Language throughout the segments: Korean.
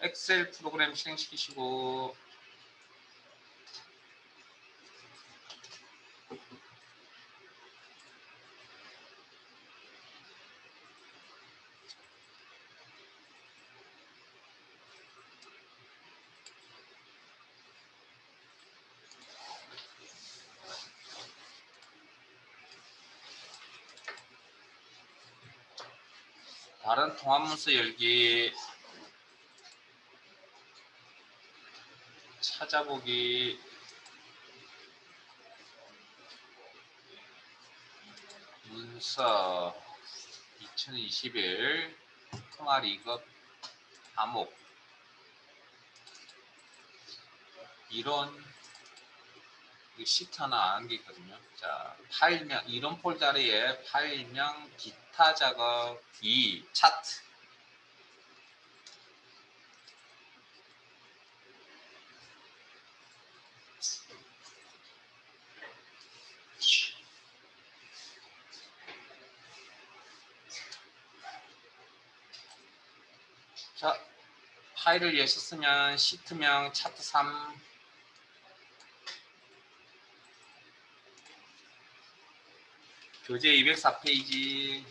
엑셀 프로그램 실행시키시고 다른 통합문서 열기, 찾아보기, 문서 2021 통화 2급 과목 이론 시트 하나 안 한 게 있거든요. 자, 파일명 이론 폴더에 파일명 기타 작업 2 차트. 자, 파일을 위해서 쓰면 시트명 차트 3 교재 204페이지.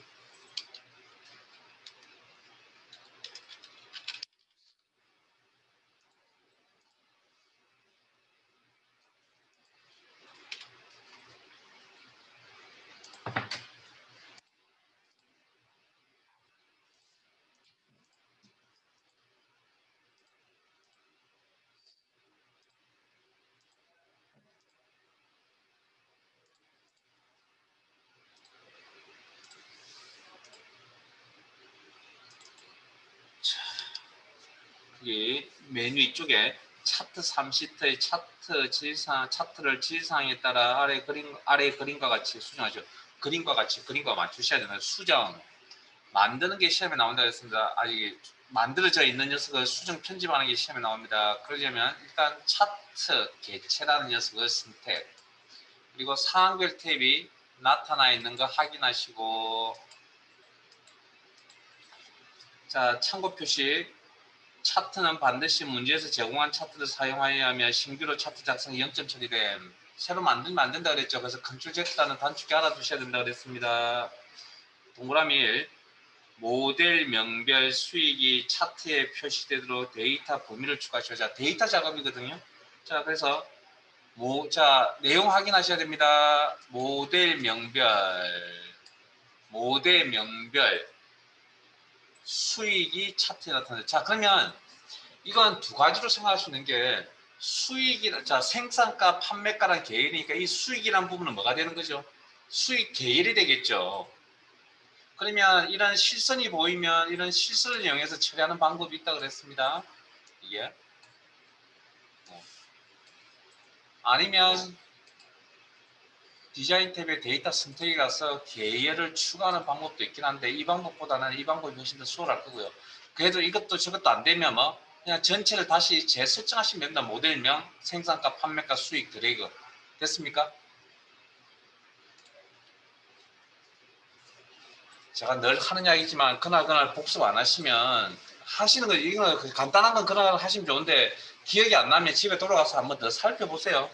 여기 메뉴 이쪽에 차트 3시트의 차트 질상, 차트를 질상에 따라 아래 그림과 같이 수정하죠. 그림과 맞추셔야 되는 수정. 만드는 게 시험에 나온다 했습니다. 아직 만들어져 있는 녀석을 수정 편집하는 게 시험에 나옵니다. 그러려면 일단 차트 개체라는 녀석을 선택. 그리고 사항별 탭이 나타나 있는 거 확인하시고, 자, 참고 표시. 차트는 반드시 문제에서 제공한 차트를 사용하여야 하며 신규로 차트 작성 0점 처리됨. 새로 만들면 안 된다 그랬죠. 그래서 컨트롤 Z라는 단축키 알아두셔야 된다 그랬습니다. 동그라미 1. 모델 명별 수익이 차트에 표시되도록 데이터 범위를 추가하셔. 자, 데이터 작업이거든요. 자, 그래서 내용 확인하셔야 됩니다. 모델 명별 수익이 차트에 나타난다. 자, 그러면 이건 두 가지로 생각할 수 있는 게 자, 생산가, 판매가란 계열이니까 이 수익이란 부분은 뭐가 되는 거죠? 수익 계열이 되겠죠. 그러면 이런 실선이 보이면 이런 실선을 이용해서 처리하는 방법이 있다고 그랬습니다. 이게 아니면 디자인 탭에 데이터 선택에 가서 계열을 추가하는 방법도 있긴 한데 이 방법보다는 이 방법이 훨씬 더 수월할 거고요. 그래도 이것도 저것도 안 되면 그냥 전체를 다시 재설정하시면 된다. 모델명, 생산가, 판매가, 수익, 드래그. 됐습니까? 제가 늘 하는 이야기지만 그날 복습 안 하시면 하시는 거 이거 간단한 건 그날 하시면 좋은데 기억이 안 나면 집에 돌아가서 한번 더 살펴보세요.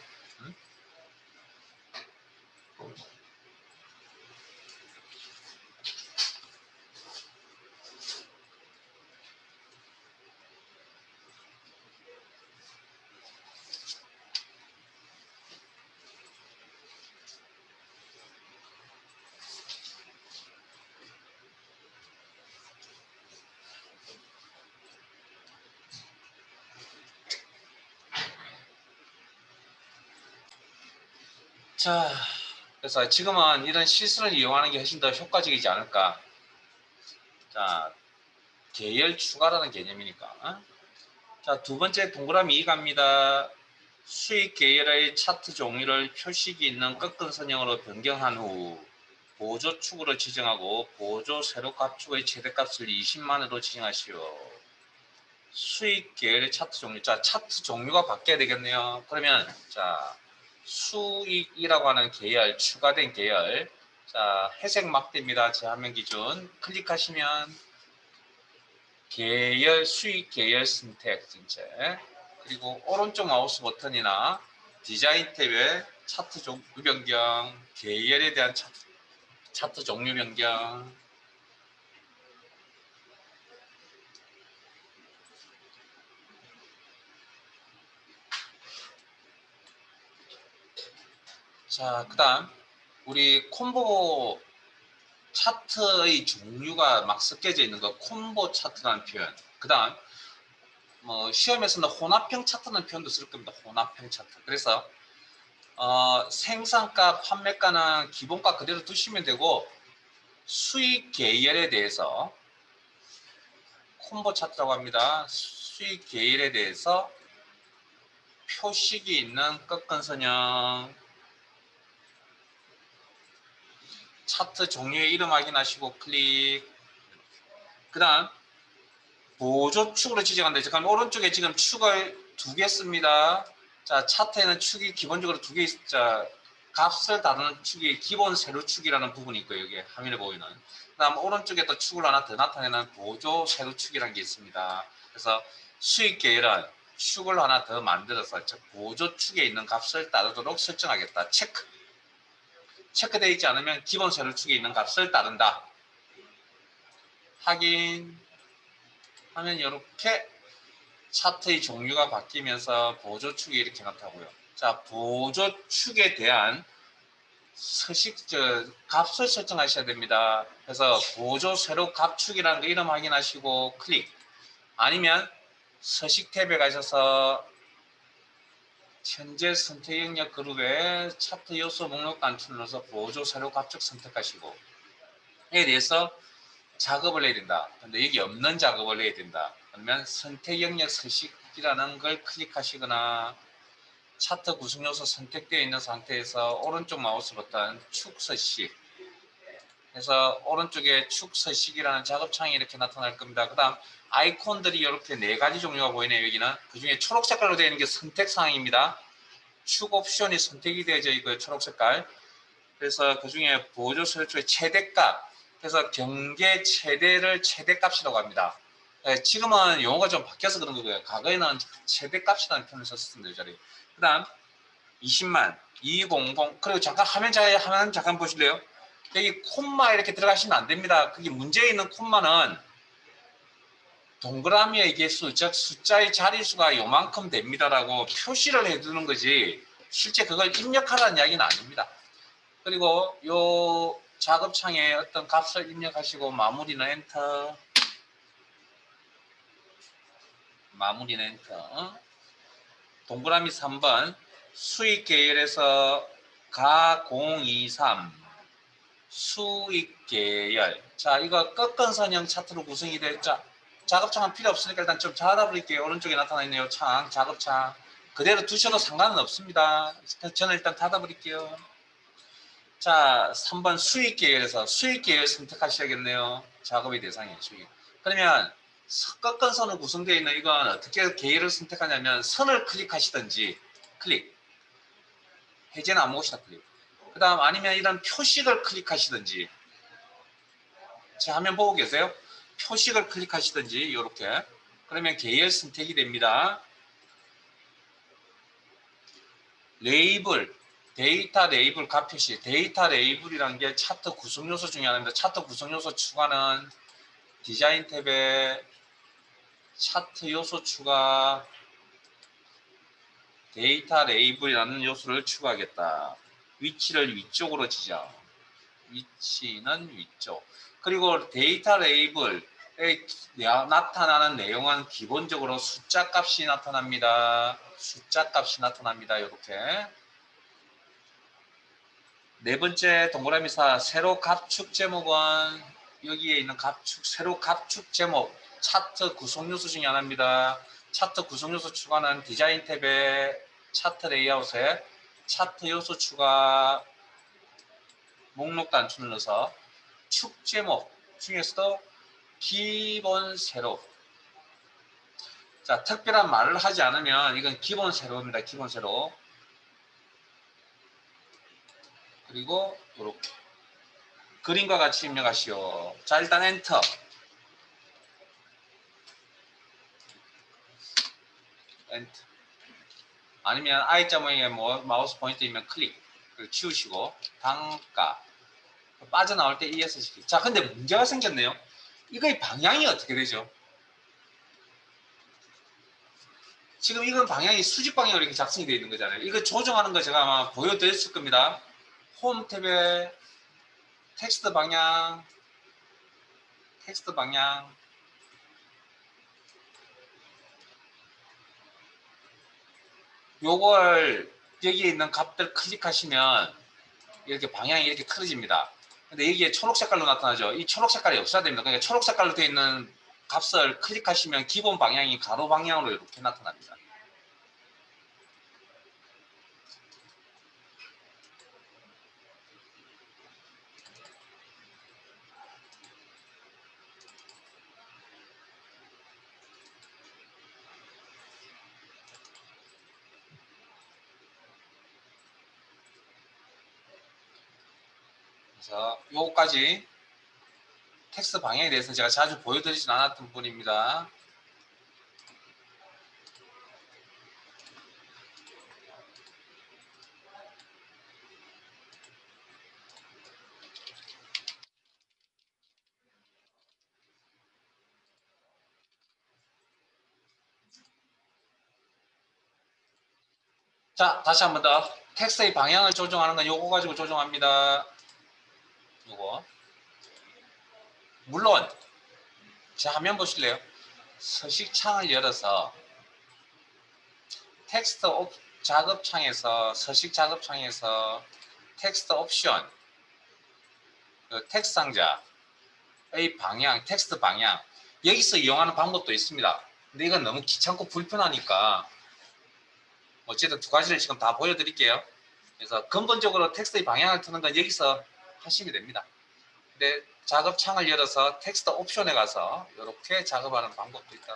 자, 그래서 지금은 이런 실수를 이용하는 게 훨씬 더 효과적이지 않을까. 자, 계열 추가라는 개념이니까. 자, 두 번째 동그라미 2갑니다. 수익 계열의 차트 종류를 표식이 있는 꺾은 선형으로 변경한 후 보조축으로 지정하고 보조 세로 값축의 최대값을 20만으로 지정하시오. 수익 계열의 차트 종류. 자, 차트 종류가 바뀌어야 되겠네요. 그러면 자, 수익이라고 하는 계열, 추가된 계열. 자, 회색 막대입니다. 제 화면 기준. 클릭하시면 계열, 수익 계열 선택 전체. 그리고 오른쪽 마우스 버튼이나 디자인 탭에 차트 종류 변경, 계열에 대한 차트 종류 변경. 자, 그 다음 우리 콤보 차트의 종류가 막 섞여져 있는 거 콤보 차트라는 표현. 그 다음 뭐 시험에서는 혼합형 차트라는 표현도 쓸 겁니다. 혼합형 차트. 그래서 생산가, 판매가는 기본가 그대로 두시면 되고 수익 계열에 대해서 콤보 차트라고 합니다. 수익 계열에 대해서 표식이 있는 꺾은 차트 종류의 이름 확인하시고 클릭. 그 다음 보조축으로 지정한다. 그럼 오른쪽에 지금 축을 2개 씁니다. 자, 차트에는 축이 기본적으로 2개 있자. 값을 다루는 축이 기본 세로축이라는 부분이 있고요. 여기 화면에 보이는. 그 다음 오른쪽에 또 축을 하나 더 나타내는 보조 세로축이라는 게 있습니다. 그래서 수익 계열은 축을 하나 더 만들어서 보조축에 있는 값을 따르도록 설정하겠다. 체크. 체크되어 있지 않으면 기본 세로축에 있는 값을 따른다. 확인 하면 이렇게 차트의 종류가 바뀌면서 보조축이 이렇게 나타나고요. 자, 보조축에 대한 값을 설정하셔야 됩니다. 그래서 보조 세로 값축이라는 거 이름 확인하시고 클릭. 아니면 서식 탭에 가셔서 현재 선택 영역 그룹에 차트 요소 목록 단추를 눌러서 보조 세로 값축 선택하시고 에 대해서 작업을 해야 된다. 근데 여기 없는 작업을 해야 된다. 그러면 선택 영역 서식이라는 걸 클릭하시거나 차트 구성 요소 선택되어 있는 상태에서 오른쪽 마우스 버튼 축 서식 해서 오른쪽에 축 서식이라는 작업창이 이렇게 나타날 겁니다. 그 다음 아이콘들이 이렇게 4가지 종류가 보이네요. 여기는 그 중에 초록 색깔로 되어 있는 게 선택 사항입니다. 축 옵션이 선택이 되어져 있고요. 초록 색깔. 그래서 그 중에 보조 설정의 최대값. 그래서 경계 최대를 최대값이라고 합니다. 네, 지금은 용어가 좀 바뀌어서 그런 거고요. 과거에는 최대값이라는 표현을 썼습니다. 이 자리에. 그 다음 20만 200 그리고 잠깐 화면 잠깐 보실래요? 여기 콤마 이렇게 들어가시면 안 됩니다. 그게 문제 있는 콤마는 동그라미의 개수, 즉 숫자의 자릿수가 요만큼 됩니다라고 표시를 해두는 거지 실제 그걸 입력하라는 이야기는 아닙니다. 그리고 요 작업창에 어떤 값을 입력하시고 마무리는 엔터. 마무리는 엔터. 동그라미 3번 수익 계열에서 가 023 수익 계열. 자, 이거 꺾은 선형 차트로 구성이 됐죠. 작업창은 필요 없으니까 일단 좀 닫아버릴게요. 오른쪽에 나타나 있네요. 창, 작업창. 그대로 두셔도 상관은 없습니다. 저는 일단 닫아버릴게요. 자, 3번 수익 계열에서 수익 계열 선택하셔야겠네요. 작업의 대상이에요. 수익. 그러면 꺾은 선으로 구성되어 있는 이건 어떻게 계열을 선택하냐면 선을 클릭하시든지 클릭. 해제는 아무것이나 클릭. 그 다음 아니면 이런 표식을 클릭하시든지 제 화면 보고 계세요? 표식을 클릭하시든지 이렇게 그러면 계열 선택이 됩니다. 레이블 데이터 레이블 값 표시 데이터 레이블이라는 게 차트 구성 요소 중에 하나입니다. 차트 구성 요소 추가는 디자인 탭에 차트 요소 추가 데이터 레이블이라는 요소를 추가하겠다. 위치를 위쪽으로 지정. 위치는 위쪽. 그리고 데이터 레이블에 나타나는 내용은 기본적으로 숫자 값이 나타납니다. 숫자 값이 나타납니다. 이렇게. 네 번째 동그라미 4 세로 갑축 제목은 여기에 있는 갑축 세로 갑축 제목 차트 구성 요소 중에 하나입니다. 차트 구성 요소 추가는 디자인 탭에 차트 레이아웃에 차트 요소 추가 목록 단추 눌러서 축 제목 중에서도 기본 세로. 자, 특별한 말을 하지 않으면 이건 기본 세로입니다. 기본 세로. 그리고 이렇게 그림과 같이 입력하시오. 자, 일단 엔터. 엔터. 아니면 I자 모양의 마우스 포인트이면 클릭을 치우시고 단가 빠져나올 때 ES 시키. 자, 근데 문제가 생겼네요. 이거의 방향이 어떻게 되죠? 지금 이건 방향이 수직 방향으로 이렇게 작성이 되어 있는 거잖아요. 이거 조정하는 거 제가 아마 보여드렸을 겁니다. 홈 탭에 텍스트 방향, 텍스트 방향. 요걸 여기에 있는 값들 클릭하시면 이렇게 방향이 이렇게 틀어집니다. 근데 여기에 초록 색깔로 나타나죠. 이 초록 색깔이 없어야 됩니다. 그러니까 초록 색깔로 되어 있는 값을 클릭하시면 기본 방향이 가로 방향으로 이렇게 나타납니다. 그래서 요거까지 텍스트 방향에 대해서는 제가 자주 보여드리진 않았던 부분입니다. 자, 다시 한 번 더. 텍스트의 방향을 조정하는 건 요거 가지고 조정합니다. 요거. 물론 제 화면 보실래요? 서식창을 열어서 텍스트 작업창에서 서식 작업창에서 텍스트 옵션 그 텍스트 상자의 방향, 텍스트 방향 여기서 이용하는 방법도 있습니다. 근데 이건 너무 귀찮고 불편하니까 어쨌든 두 가지를 지금 다 보여드릴게요. 그래서 근본적으로 텍스트의 방향을 트는 건 여기서 하시면 됩니다. 근데 작업창을 열어서 텍스트 옵션에 가서 이렇게 작업하는 방법도 있다.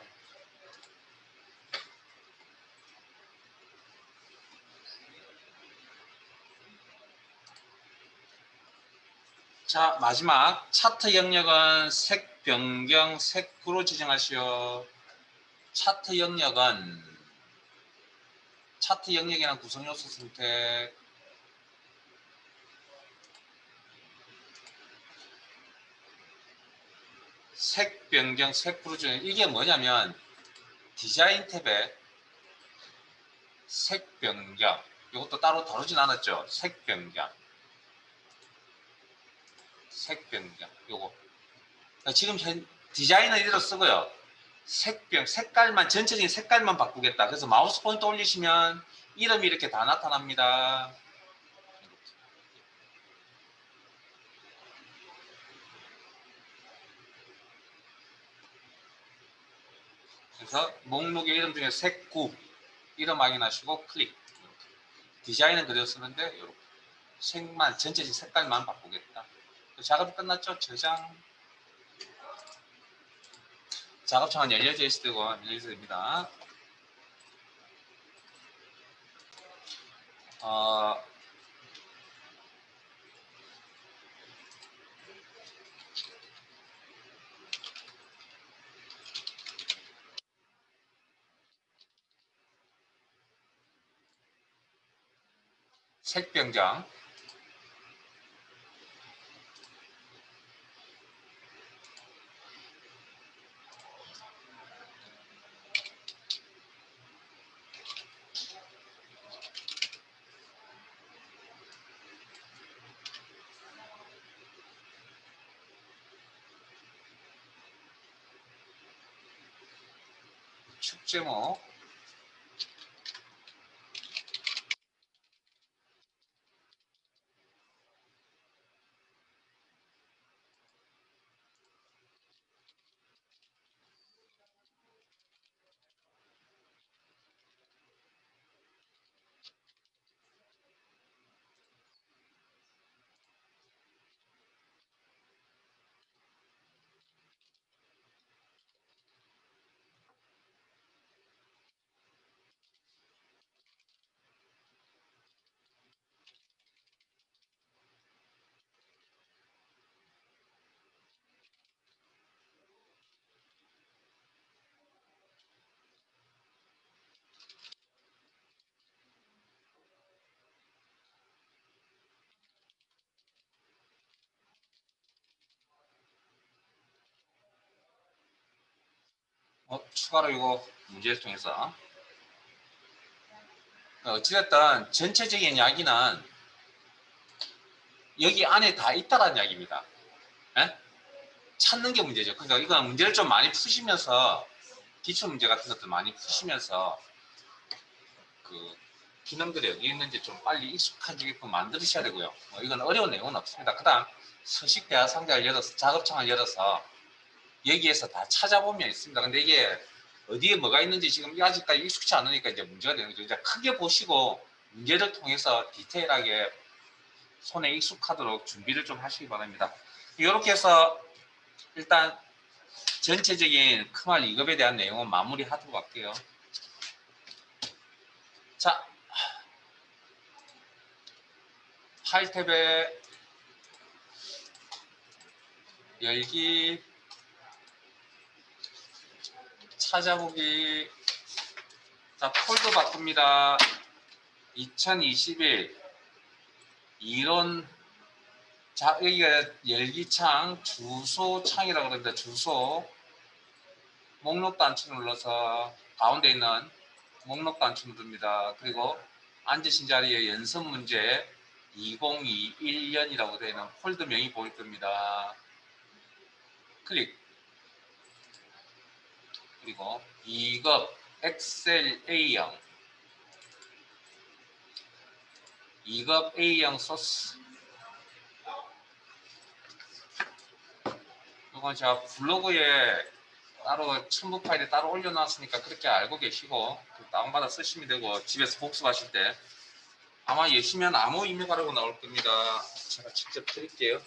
자, 마지막 차트 영역은 색 변경, 색구로 지정하시오. 차트 영역은 차트 영역이란 구성 요소 선택, 색 변경, 색구로 지정. 이게 뭐냐면 디자인 탭에 색 변경, 이것도 따로 다루진 않았죠. 색 변경, 색 변경, 요거. 지금 디자인은 이대로 쓰고요. 색깔만 전체적인 색깔만 바꾸겠다. 그래서 마우스 포인트 올리시면 이름이 이렇게 다 나타납니다. 그래서 목록의 이름 중에 색구 이름 확인하시고 클릭. 디자인은 그대로 쓰는데 이렇게 색만 전체적인 색깔만 바꾸겠다. 작업이 끝났죠? 저장. 작업창은 열려져 있을 때고 열려져 됩니다. 색 변경. 축 제목. 추가로 이거 문제를 통해서 어찌됐든 전체적인 이야기는 여기 안에 다 있다라는 이야기입니다. 예? 찾는 게 문제죠. 그러니까 이건 문제를 좀 많이 푸시면서 기출 문제 같은 것들 많이 푸시면서 그 기능들이 여기 있는지 좀 빨리 익숙해지게끔 만드셔야 되고요. 이건 어려운 내용은 없습니다. 그 다음 서식 대화 상자를 열어서 작업창을 열어서 여기에서 다 찾아보면 있습니다. 근데 이게 어디에 뭐가 있는지 지금 아직까지 익숙치 않으니까 이제 문제가 되는 거죠. 이제 크게 보시고 문제를 통해서 디테일하게 손에 익숙하도록 준비를 좀 하시기 바랍니다. 이렇게 해서 일단 전체적인 크말 2급에 대한 내용은 마무리하도록 할게요. 자, 파일 탭에 열기, 찾아보기. 자, 폴더 바꿉니다. 2021 이론. 자, 여기가 열기창 주소창이라고 그러는데 주소 목록 단추 눌러서 가운데 있는 목록 단추 누릅니다. 그리고 앉으신 자리에 연습 문제 2021년이라고 되어 있는 폴더명이 보일 겁니다. 클릭. 그리고 2급 엑셀 A형 2급 A형 소스. 이건 제가 블로그에 따로 첨부 파일에 따로 올려놨으니까 그렇게 알고 계시고 다운받아 쓰시면 되고 집에서 복습하실 때 아마 예시면 암호 입력하라고 나올 겁니다. 제가 직접 드릴게요.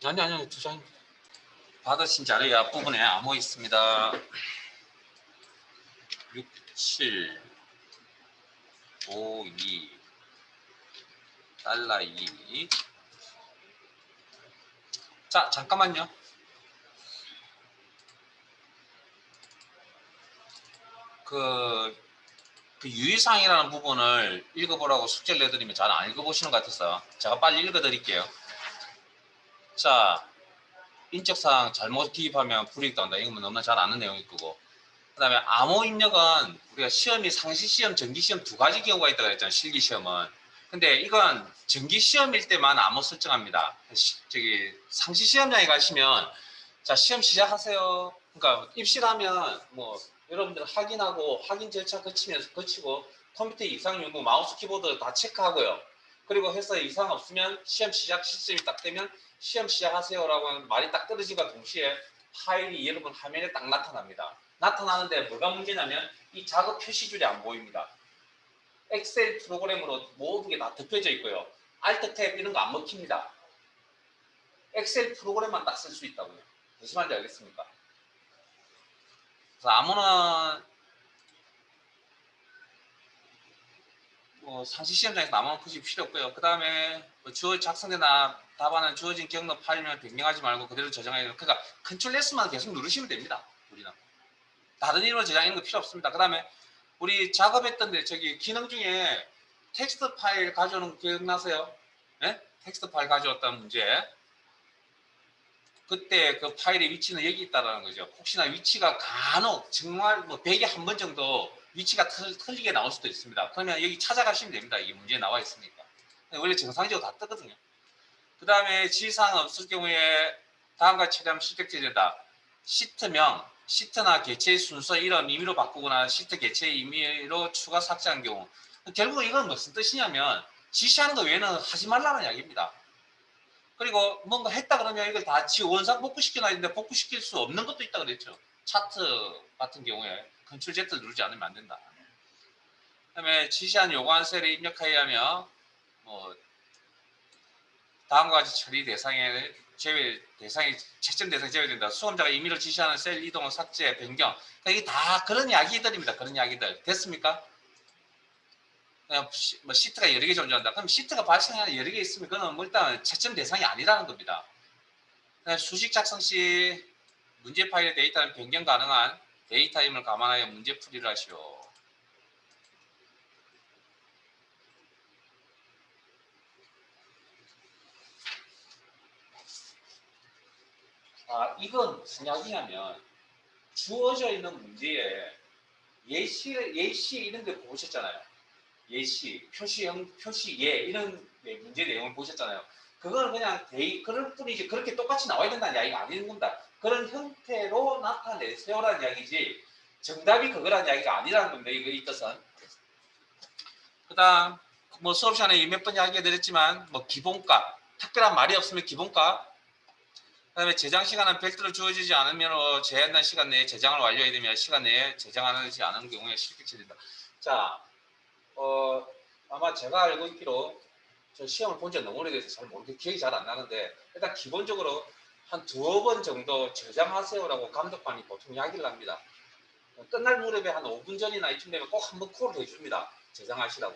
아니 두 장. 받으신 자료의 앞부분에 암호 있습니다. 67 52 달러 2. 자, 잠깐만요. 그 유의사항이라는 부분을 읽어보라고 숙제를 내드리면 잘 안 읽어보시는 것 같아서 제가 빨리 읽어드릴게요. 자, 인적사항 잘못 기입하면 불이익 당한다. 이건 너무나 잘 아는 내용일 거고. 그 다음에 암호 입력은 우리가 시험이 상시시험, 정기시험 두 가지 경우가 있다고 했잖아요. 실기시험은. 근데 이건 정기시험일 때만 암호 설정합니다. 저기 상시시험장에 가시면 자, 시험 시작하세요. 그러니까 입실하면 뭐 여러분들 확인하고 확인 절차 거치고 컴퓨터 이상 요구 마우스 키보드 다 체크하고요. 그리고 해서 이상 없으면 시험 시작 시점이 딱 되면 시험 시작하세요라고 하는 말이 딱 떨어지과 동시에 파일이 여러분 화면에 딱 나타납니다. 나타나는데 뭐가 문제냐면 이 작업 표시줄이 안 보입니다. 엑셀 프로그램으로 모든 게 다 덮여져 있고요. Alt 탭 이런 거 안 먹힙니다. 엑셀 프로그램만 딱 쓸 수 있다고요. 무슨 말인지 알겠습니까? 그래서 암호는 상시시험장에서 암호는 굳이 필요 없고요. 그 다음에 작성된 답안은 주어진 경로 파일명을 변경하지 말고 그대로 저장해야 돼요. 그러니까 컨트롤 S만 계속 누르시면 됩니다. 우리는 다른 이름으로 저장하는 거 필요 없습니다. 그 다음에 우리 작업했던데 저기 기능 중에 텍스트 파일 가져오는 거 기억나세요? 네? 텍스트 파일 가져왔다는 문제. 그때 그 파일의 위치는 여기 있다는 거죠. 혹시나 위치가 간혹 정말 뭐 100에 한 번 정도 위치가 틀리게 나올 수도 있습니다. 그러면 여기 찾아가시면 됩니다. 이게 문제에 나와 있으니까. 원래 정상적으로 다 뜨거든요. 그 다음에 지시사항 없을 경우에 다음과 처리하면 실격 제재다. 시트명, 시트나 개체 순서 이름 임의로 바꾸거나 시트 개체 임의로 추가 삭제한 경우. 결국 이건 무슨 뜻이냐면 지시하는 거 외에는 하지 말라는 이야기입니다. 그리고 뭔가 했다 그러면 이걸 다 원상 복구시켜놔야 되는데 복구시킬 수 없는 것도 있다 그랬죠. 차트 같은 경우에 컨트롤 Z를 누르지 않으면 안 된다. 그다음에 지시한 요구한 셀에 입력하여야 하며 뭐 다음과 같이 처리 대상에 채점 대상이 제외된다. 수험자가 임의로 지시하는 셀 이동을 삭제, 변경. 그러니까 이게 다 그런 이야기들입니다. 그런 이야기들. 됐습니까? 뭐 시트가 여러 개 존재한다. 그럼 시트가 발생하는 여러 개 있으면 그거는 뭐 일단 채점 대상이 아니라는 겁니다. 수식 작성 시 문제 파일의 데이터는 변경 가능한 데이터임을 감안하여 문제 풀이를 하시오. 이건 무슨 이야기냐면 주어져 있는 문제에 예시 이런 거 보셨잖아요. 예시, 표시형, 표시예 이런 문제 내용을 보셨잖아요. 그거는 그냥 그럴 뿐이지 그렇게 똑같이 나와야 된다는 이야기가 아닌 겁니다. 그런 형태로 나타내세요라는 이야기지 정답이 그거라는 이야기가 아니라는 겁니다. 이 뜻은. 그 다음 뭐 수업 시간에 몇 번 이야기해드렸지만 뭐 기본값, 특별한 말이 없으면 기본값, 그 다음에 제장 시간은 별도로 주어지지 않으면 제한된 시간 내에 제장을 완료해야 되며 시간 내에 제장하지 않은 경우에 실격처리된다. 자, 아마 제가 알고 있기로 저 시험을 본 지 너무 오래돼서 잘 모르게 기억이 잘 안 나는데 일단 기본적으로 한 두어 번 정도 저장하세요라고 감독관이 보통 이야기를 합니다. 끝날 무렵에 한 5분 전이나 이쯤 되면 꼭 한번 콜을 해줍니다. 저장하시라고.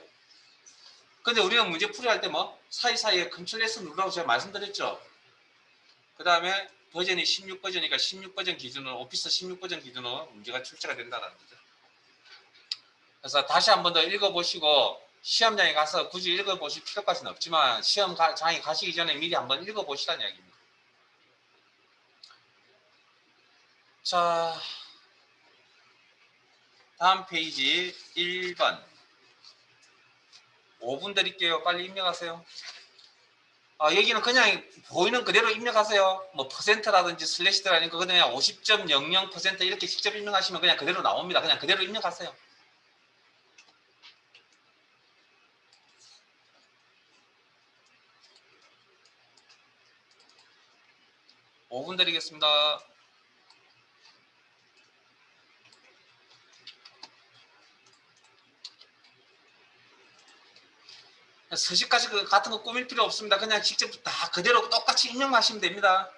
근데 우리는 문제 풀이할 때 뭐 사이사이에 컨트롤 S 누르라고 제가 말씀드렸죠. 그 다음에 버전이 16버전이니까 16버전 기준으로 오피스 16버전 기준으로 문제가 출제가 된다는 거죠. 그래서 다시 한 번 더 읽어보시고 시험장에 가서 굳이 읽어보실 필요까지는 없지만 시험장에 가시기 전에 미리 한번 읽어보시라는 이야기입니다. 자, 다음 페이지 1번 5분 드릴게요. 빨리 입력하세요. 여기는 그냥 보이는 그대로 입력하세요. 뭐 퍼센트라든지 슬래시라든지 그냥 50.00% 이렇게 직접 입력하시면 그냥 그대로 나옵니다. 그냥 그대로 입력하세요. 5분 드리겠습니다. 서식까지 같은 거 꾸밀 필요 없습니다. 그냥 직접 다 그대로 똑같이 입력하시면 됩니다.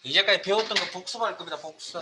이제까지 배웠던 거 복습할 겁니다. 복습.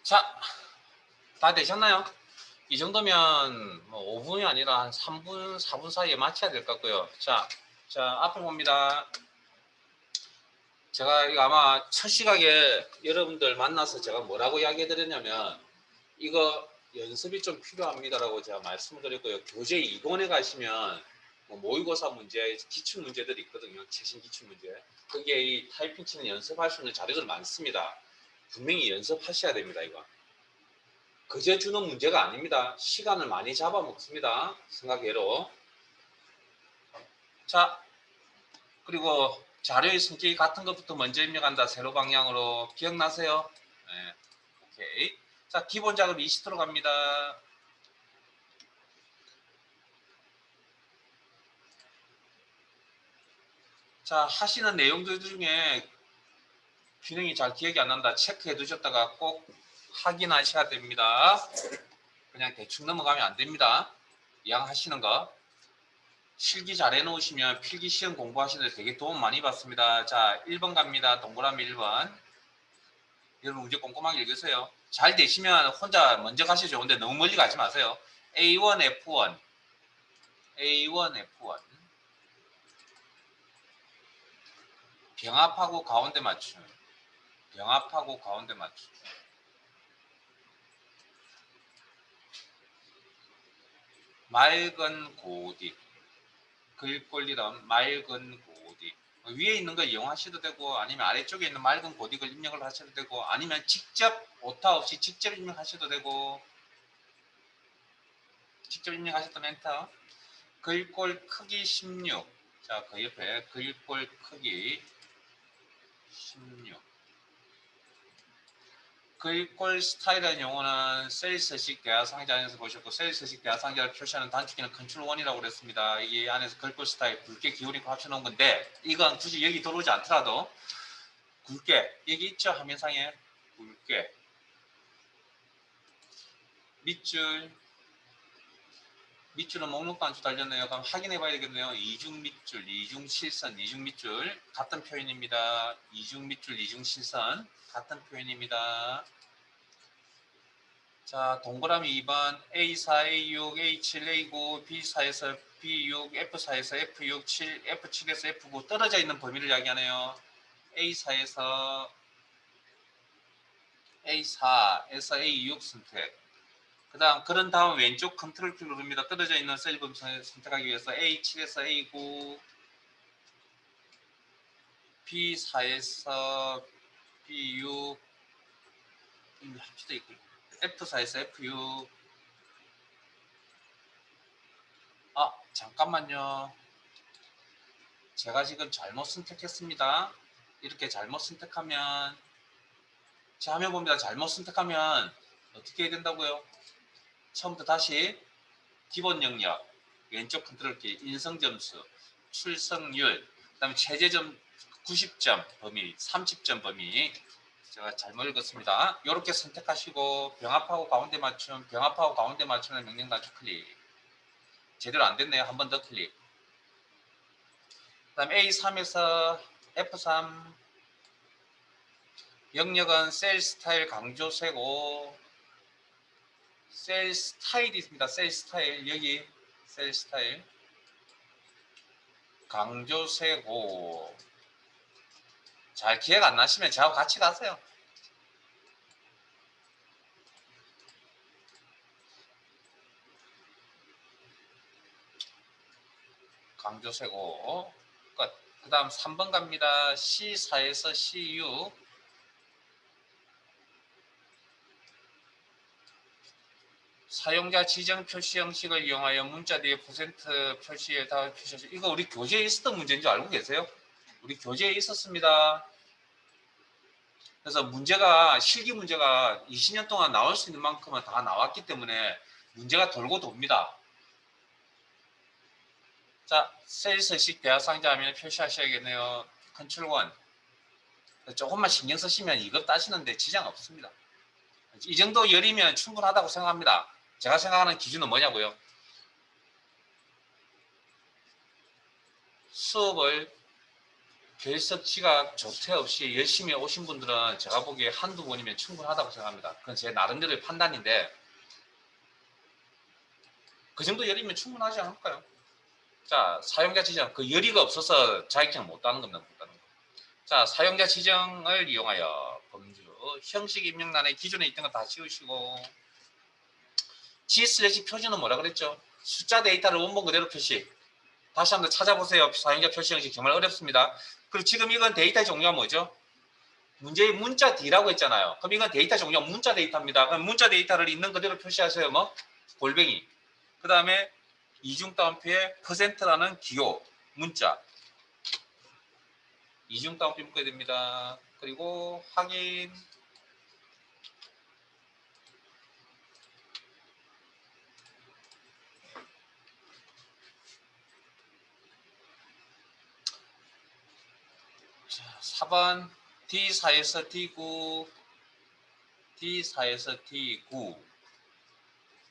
자, 다 되셨나요? 이 정도면 뭐 5분이 아니라 한 3분, 4분 사이에 마쳐야 될 것 같고요. 자, 앞에 봅니다. 제가 이거 아마 첫 시각에 여러분들 만나서 제가 뭐라고 이야기 해드렸냐면 이거 연습이 좀 필요합니다라고 제가 말씀을 드렸고요. 교재 2권에 가시면 뭐 모의고사 문제, 기출 문제들이 있거든요. 최신 기출 문제. 거기에 이 타이핑 치는 연습할 수 있는 자료들 많습니다. 분명히 연습하셔야 됩니다. 이거. 그저 주는 문제가 아닙니다. 시간을 많이 잡아먹습니다. 생각외로. 자, 그리고 자료의 성격이 같은 것부터 먼저 입력한다. 세로 방향으로. 기억나세요? 네. 오케이. 자, 기본 작업 20도로 갑니다. 자, 하시는 내용들 중에 균형이 잘 기억이 안 난다. 체크해 두셨다가 꼭 확인하셔야 됩니다. 그냥 대충 넘어가면 안 됩니다. 이왕하시는 거. 실기 잘 해놓으시면 필기 시험 공부하시는데 되게 도움 많이 받습니다. 자, 1번 갑니다. 동그라미 1번. 여러분 문제 꼼꼼하게 읽으세요. 잘 되시면 혼자 먼저 가셔도 좋은데 너무 멀리 가지 마세요. A1, F1. A1, F1. 병합하고 가운데 맞춤. 병합하고 가운데 맞춤. 맑은 고딕. 글꼴리던 맑은 고딕. 위에 있는 거 이용하셔도 되고 아니면 아래쪽에 있는 맑은 고딕을 입력을 하셔도 되고 아니면 직접 오타 없이 직접 입력하셔도 되고 직접 입력하셨던 엔터. 글꼴 크기 16. 자, 그 옆에 글꼴 크기 16. 글꼴 스타일이라는 용어는 셀스식 대하상자 안에서 보셨고 셀스식 대하상자를 표시하는 단축키는 컨트롤 1이라고 그랬습니다. 이게 안에서 글꼴 스타일 굵게 기울이고 합쳐놓은 건데 이건 굳이 여기 들어오지 않더라도 굵게 여기 있죠 화면상에 굵게 밑줄은 목록 단추 달렸네요. 그럼 확인해 봐야 되겠네요. 이중 밑줄, 이중 실선, 이중 밑줄 같은 표현입니다. 이중 밑줄, 이중 실선 같은 표현입니다. 자, 동그라미 2번 A4, A6, A7, A9, B4에서 B6, F4에서 F6, 7, F7에서 F9 떨어져 있는 범위를 이야기하네요. A4에서 A6 선택. 그런 다음 왼쪽 컨트롤 키 누릅니다. 떨어져 있는 셀 범위 선택하기 위해서 A7에서 A9, B4에서 B6, 합치도 있고 F4에서 F6. 아, 잠깐만요. 제가 지금 잘못 선택했습니다. 이렇게 잘못 선택하면 제 화면 봅니다. 잘못 선택하면 어떻게 해야 된다고요? 처음부터 다시 기본 영역, 왼쪽 컨트롤키, 인성점수, 출석률, 그 다음에 최저점 90점 범위, 30점 범위. 제가 잘못 읽었습니다. 이렇게 선택하시고 병합하고 가운데 맞춤, 병합하고 가운데 맞춤의 명령 단축 클릭. 제대로 안 됐네요. 한 번 더 클릭. 그 다음 A3에서 F3 영역은 셀 스타일 강조세고 셀 스타일이 있습니다. 셀 스타일 여기 셀 스타일 강조세고 잘 기억 안 나시면 저하고 같이 가세요. 강조세고 끝. 그 다음 3번 갑니다. C4에서 C6 사용자 지정 표시 형식을 이용하여 문자 뒤에 % 표시에 다 표시하시. 이거 우리 교재에 있었던 문제인 줄 알고 계세요? 우리 교재에 있었습니다. 그래서 문제가 실기 문제가 20년 동안 나올 수 있는 만큼은 다 나왔기 때문에 문제가 돌고 돕니다. 자, 셀서식 대하상자 화면을 표시하셔야겠네요. 컨트롤 1. 조금만 신경 쓰시면 이거 따시는데 지장 없습니다. 이 정도 열이면 충분하다고 생각합니다. 제가 생각하는 기준은 뭐냐고요? 수업을 결석지각 조퇴 없이 열심히 오신 분들은 제가 보기에 한두 번이면 충분하다고 생각합니다. 그건 제 나름대로의 판단인데 그 정도 열이면 충분하지 않을까요? 자, 사용자 지정. 그 열의가 없어서 자격증을 못 따는 겁니다. 못 따는 거. 자, 사용자 지정을 이용하여 범주 형식 입력란에 기존에 있던 거 다 지우시고 G/ 표준은 뭐라 그랬죠? 숫자 데이터를 원본 그대로 표시. 다시 한번 찾아보세요. 사용자 표시 형식 정말 어렵습니다. 그리고 지금 이건 데이터 종류가 뭐죠? 문제의 문자 D라고 했잖아요. 그럼 이건 데이터 종류가 문자 데이터입니다. 그럼 문자 데이터를 있는 그대로 표시하세요. 뭐? 골뱅이. 그 다음에 이중 따옴표에 %라는 기호, 문자. 이중 따옴표 묶어야 됩니다. 그리고 확인. 자, 4번 D4에서 D9, D4에서 D9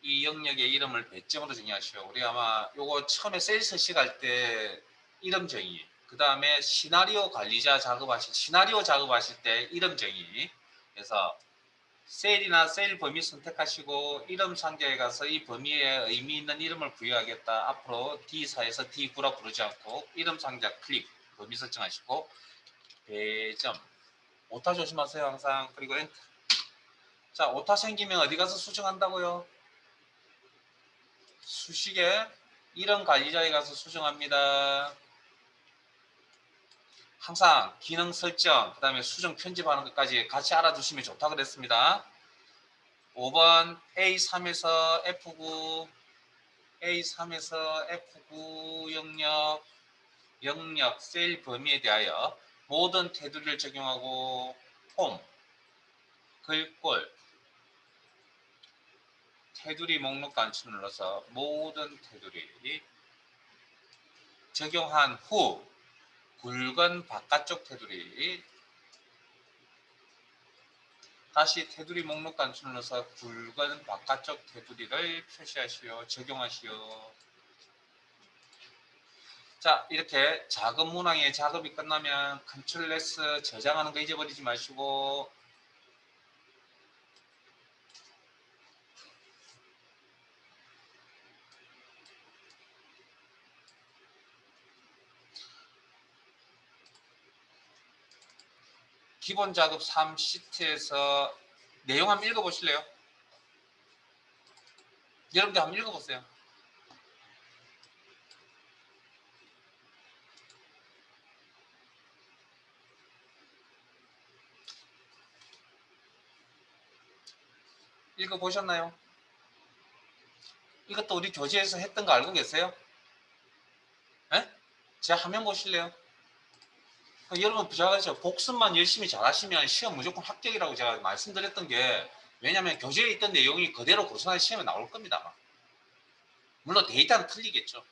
이 영역의 이름을 배점으로 정의하시오. 우리 아마 요거 처음에 세일스 시갈 때 이름 정의, 그 다음에 시나리오 관리자 작업하실 시나리오 작업하실 때 이름 정의. 그래서 셀이나 셀 범위 선택하시고 이름 상자에 가서 이 범위에 의미 있는 이름을 부여하겠다. 앞으로 D4에서 D9라 부르지 않고 이름 상자 클릭 범위 설정하시고 배점 오타 조심하세요 항상. 그리고 엔터. 자, 오타 생기면 어디 가서 수정한다고요? 수식에 이름 관리자에 가서 수정합니다. 항상 기능 설정, 그 다음에 수정 편집하는 것까지 같이 알아두시면 좋다 그랬습니다. 5번 A3에서 F9, A3에서 F9 영역 셀 범위에 대하여 모든 테두리를 적용하고 홈, 글꼴, 테두리 목록 단추를 눌러서 모든 테두리 적용한 후 굵은 바깥쪽 테두리 다시 테두리 목록 단추를 눌러서 굵은 바깥쪽 테두리를 표시하시오. 적용하시오. 자, 이렇게 작업 문항의 작업이 끝나면 컨트롤 S 저장하는 거 잊어버리지 마시고 기본 작업 3 시트에서 내용 한번 읽어보실래요? 여러분들 한번 읽어보세요. 읽어보셨나요? 이것도 우리 교재에서 했던 거 알고 계세요? 네? 제 화면 보실래요? 여러분 제가 복습만 열심히 잘하시면 시험 무조건 합격이라고 제가 말씀드렸던 게 왜냐하면 교재에 있던 내용이 그대로 고스란히 시험에 나올 겁니다. 물론 데이터는 틀리겠죠.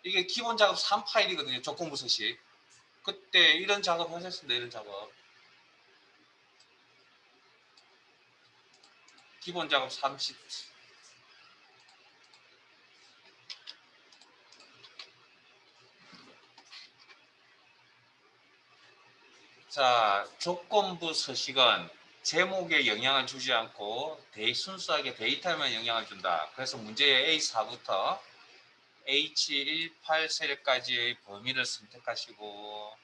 이게 기본 작업 3파일이거든요. 조건부 서식. 그때 이런 작업 하셨습니다. 이런 작업. 기본 작업 3시트. 자, 조건부 서식은 제목에 영향을 주지 않고 순수하게 데이터에만 영향을 준다. 그래서 문제의 A4부터 H18 세력까지의 범위를 선택하시고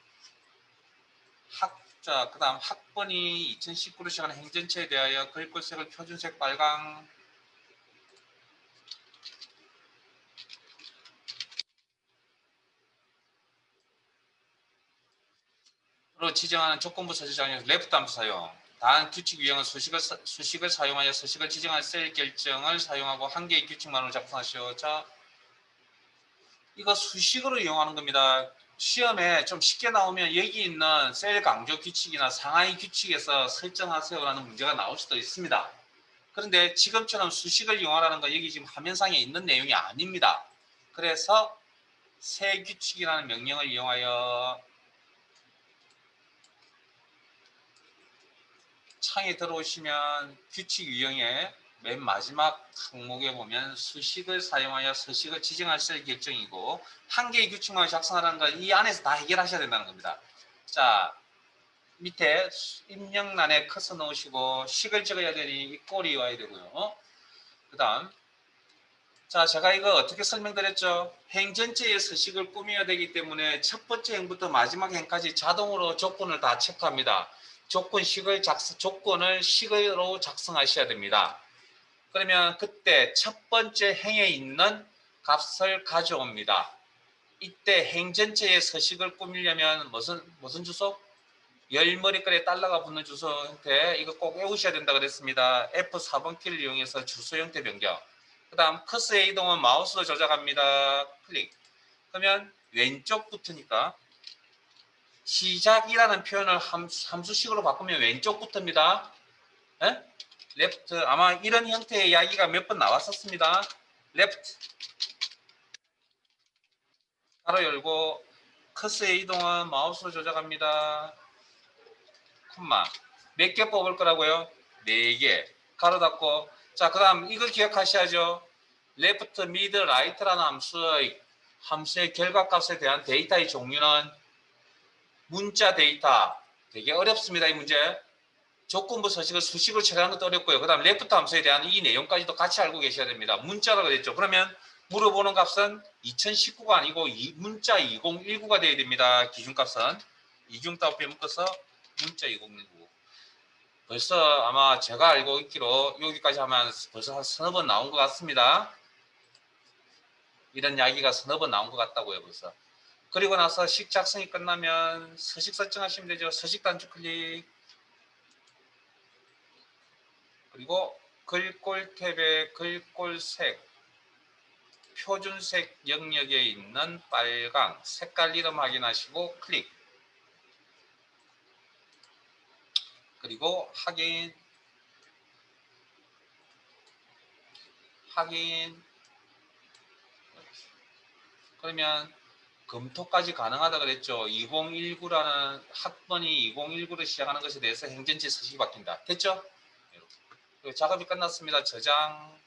학자, 그 다음 학번이 2019로 시작하는 행전체에 대하여 글꼴색을 표준색 빨강 로 지정하는 조건부 서식 장에서 레프트 함수 사용 다음 규칙 유형은 수식을 사용하여 서식을 지정한 셀 결정을 사용하고 한 개의 규칙만으로 작성하시오. 자, 이거 수식으로 이용하는 겁니다. 시험에 좀 쉽게 나오면 여기 있는 셀 강조 규칙이나 상하이 규칙에서 설정하세요라는 문제가 나올 수도 있습니다. 그런데 지금처럼 수식을 이용하라는 건 여기 지금 화면상에 있는 내용이 아닙니다. 그래서 새 규칙이라는 명령을 이용하여 창에 들어오시면 규칙 유형에 맨 마지막 항목에 보면 수식을 사용하여 서식을 지정할 시 결정이고 한 개의 규칙만 작성하라는 건 이 안에서 다 해결하셔야 된다는 겁니다. 자, 밑에 입력란에 커서 넣으시고 식을 적어야 되니 이 꼴이 와야 되고요. 그 다음 자, 제가 이거 어떻게 설명드렸죠? 행 전체의 서식을 꾸며야 되기 때문에 첫 번째 행부터 마지막 행까지 자동으로 조건을 다 체크합니다. 조건을 식으로 작성하셔야 됩니다. 그러면 그때 첫 번째 행에 있는 값을 가져옵니다. 이때 행 전체의 서식을 꾸미려면 무슨 주소? 열머리글에 달러가 붙는 주소 형태 이거 꼭 외우셔야 된다 그랬습니다. F4번 키를 이용해서 주소 형태 변경. 그 다음 커서의 이동은 마우스로 조작합니다. 클릭. 그러면 왼쪽부터니까 시작이라는 표현을 함수식으로 바꾸면 왼쪽부터입니다. 에? 레프트 아마 이런 형태의 이야기가 몇 번 나왔었습니다. 레프트 가로 열고 커서의 이동은 마우스로 조작합니다. 콤마 몇 개 뽑을 거라고요? 4개 가로 닫고 자 그 다음 이걸 기억하셔야죠. 레프트, 미드, 라이트라는 함수의 결과값에 대한 데이터의 종류는 문자 데이터 되게 어렵습니다. 이 문제 조건부 서식을 수식으로 처리하는 것도 어렵고요. 그 다음 레프트 함수에 대한 이 내용까지도 같이 알고 계셔야 됩니다. 문자라고 그랬죠. 그러면 물어보는 값은 2019가 아니고 문자 2019가 돼야 됩니다. 기준값은 이중따옴표 묶어서 문자 2019 벌써 아마 제가 알고 있기로 여기까지 하면 벌써 한 서너 번 나온 것 같습니다. 이런 이야기가 서너 번 나온 것 같다고요. 벌써. 그리고 나서 식 작성이 끝나면 서식 설정하시면 되죠. 서식 단축 클릭 그리고 글꼴 탭에 글꼴색 표준색 영역에 있는 빨강 색깔 이름 확인하시고 클릭 그리고 확인 그러면 검토까지 가능하다 그랬죠. 2019라는 학번이 2019로 시작하는 것에 대해서 행전지 서식이 바뀐다. 됐죠? 작업이 끝났습니다. 저장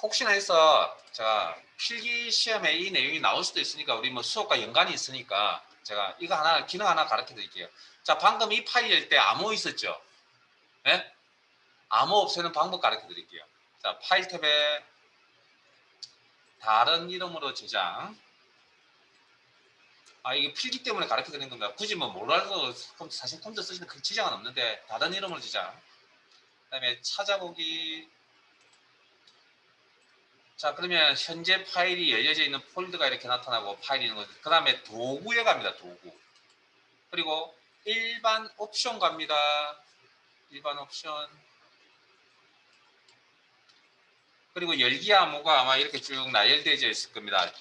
혹시나 해서 제가 필기 시험에 이 내용이 나올 수도 있으니까 우리 뭐 수업과 연관이 있으니까 제가 이거 하나 기능 하나 가르쳐 드릴게요. 자 방금 이 파일 열 때 암호 있었죠? 네? 암호 없애는 방법 가르쳐 드릴게요. 자 파일 탭에 다른 이름으로 저장 이게 필기 때문에 가르쳐 드리는 겁니다. 굳이 뭐 몰라서 사실 컴퓨터 쓰시는 큰 지장은 없는데 다른 이름으로 저장 그 다음에 찾아보기 자 그러면 현재 파일이 열려져 있는 폴더가 이렇게 나타나고 파일이 있는 거죠. 그 다음에 도구에 갑니다. 도구 그리고 일반 옵션 갑니다. 일반 옵션 그리고 열기 암호가 아마 이렇게 쭉 나열되어 있을 겁니다.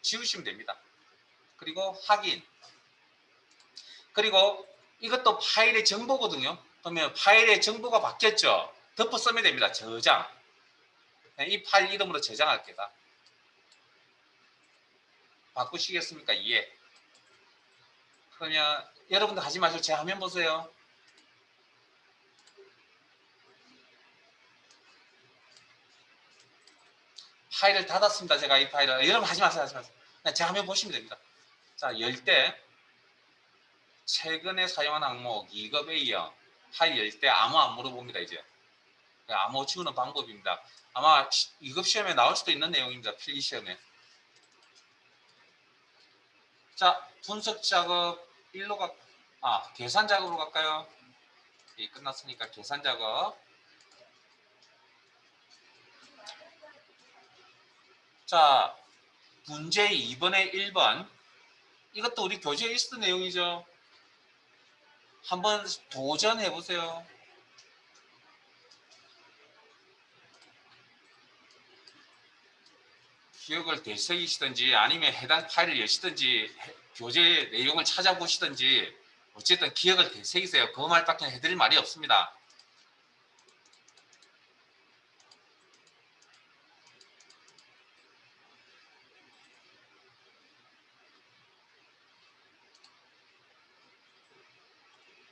지우시면 됩니다. 그리고 확인 그리고 이것도 파일의 정보거든요. 그러면 파일의 정보가 바뀌었죠. 덮어 쓰면 됩니다. 저장 이 파일 이름으로 저장할 게다. 바꾸시겠습니까? 예. 그러면 여러분들 하지 마시고 제 화면 보세요. 파일을 닫았습니다. 제가 이 파일을 여러분 하지 마세요. 그냥 제 화면 보시면 됩니다. 자, 열 때 최근에 사용한 항목 2급 A형 파일 열 때 암호 안 물어봅니다. 이제 암호 지우는 방법입니다. 아마 2급 시험에 나올 수도 있는 내용입니다. 필기 시험에. 자, 분석 작업 1로 계산 작업으로 갈까요? 예, 끝났으니까 계산 작업. 자, 문제 2번에 1번. 이것도 우리 교재에 있었던 내용이죠. 한번 도전해 보세요. 기억을 되새기시든지 아니면 해당 파일을 여시든지 교재 내용을 찾아보시든지 어쨌든 기억을 되새기세요. 그 말밖에 해드릴 말이 없습니다.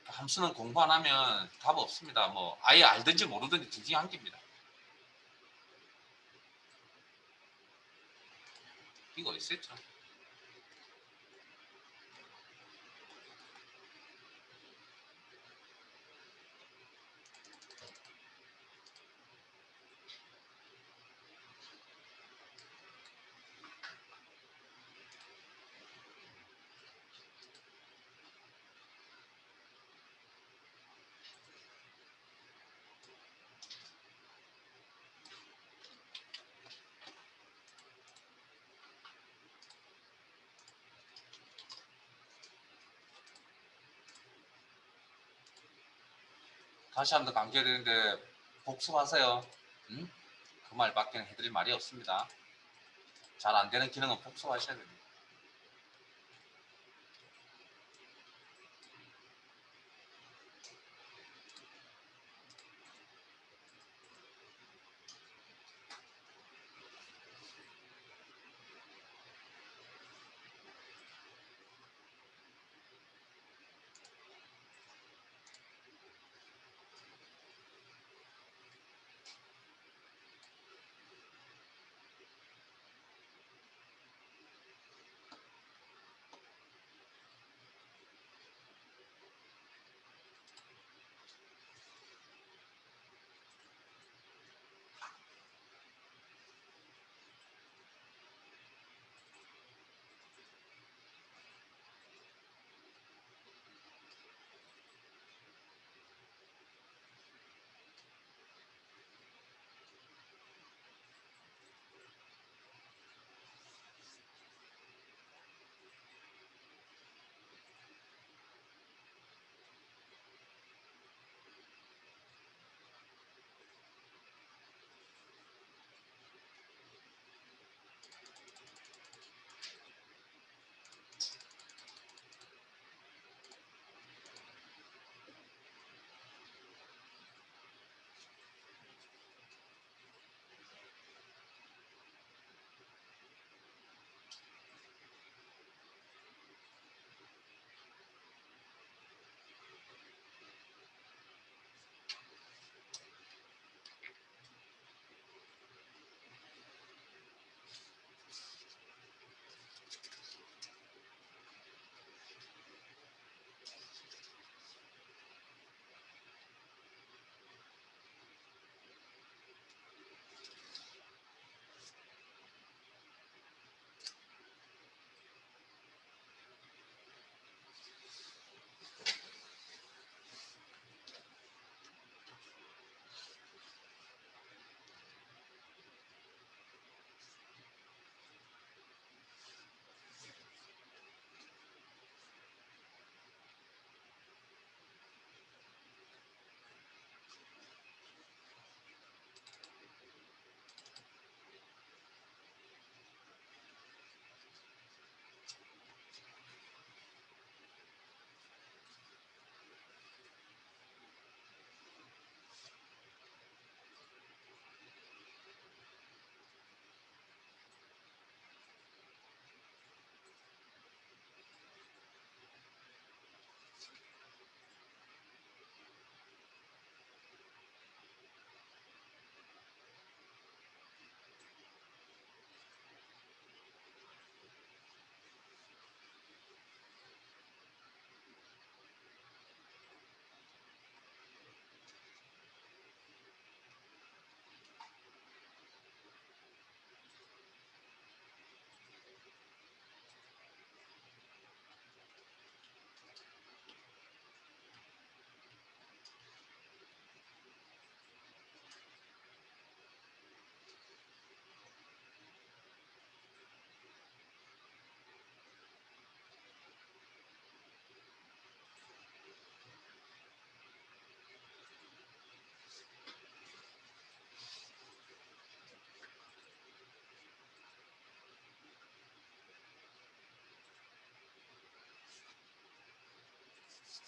함수는 공부 안 하면 답 없습니다. 뭐 아예 알든지 모르든지 둘 중에 한 개입니다. 이거 있었죠. 다시 한 번 더 강조드리는데 복습하세요. 응? 그 말밖에 해드릴 말이 없습니다. 잘 안 되는 기능은 복습하셔야 됩니다.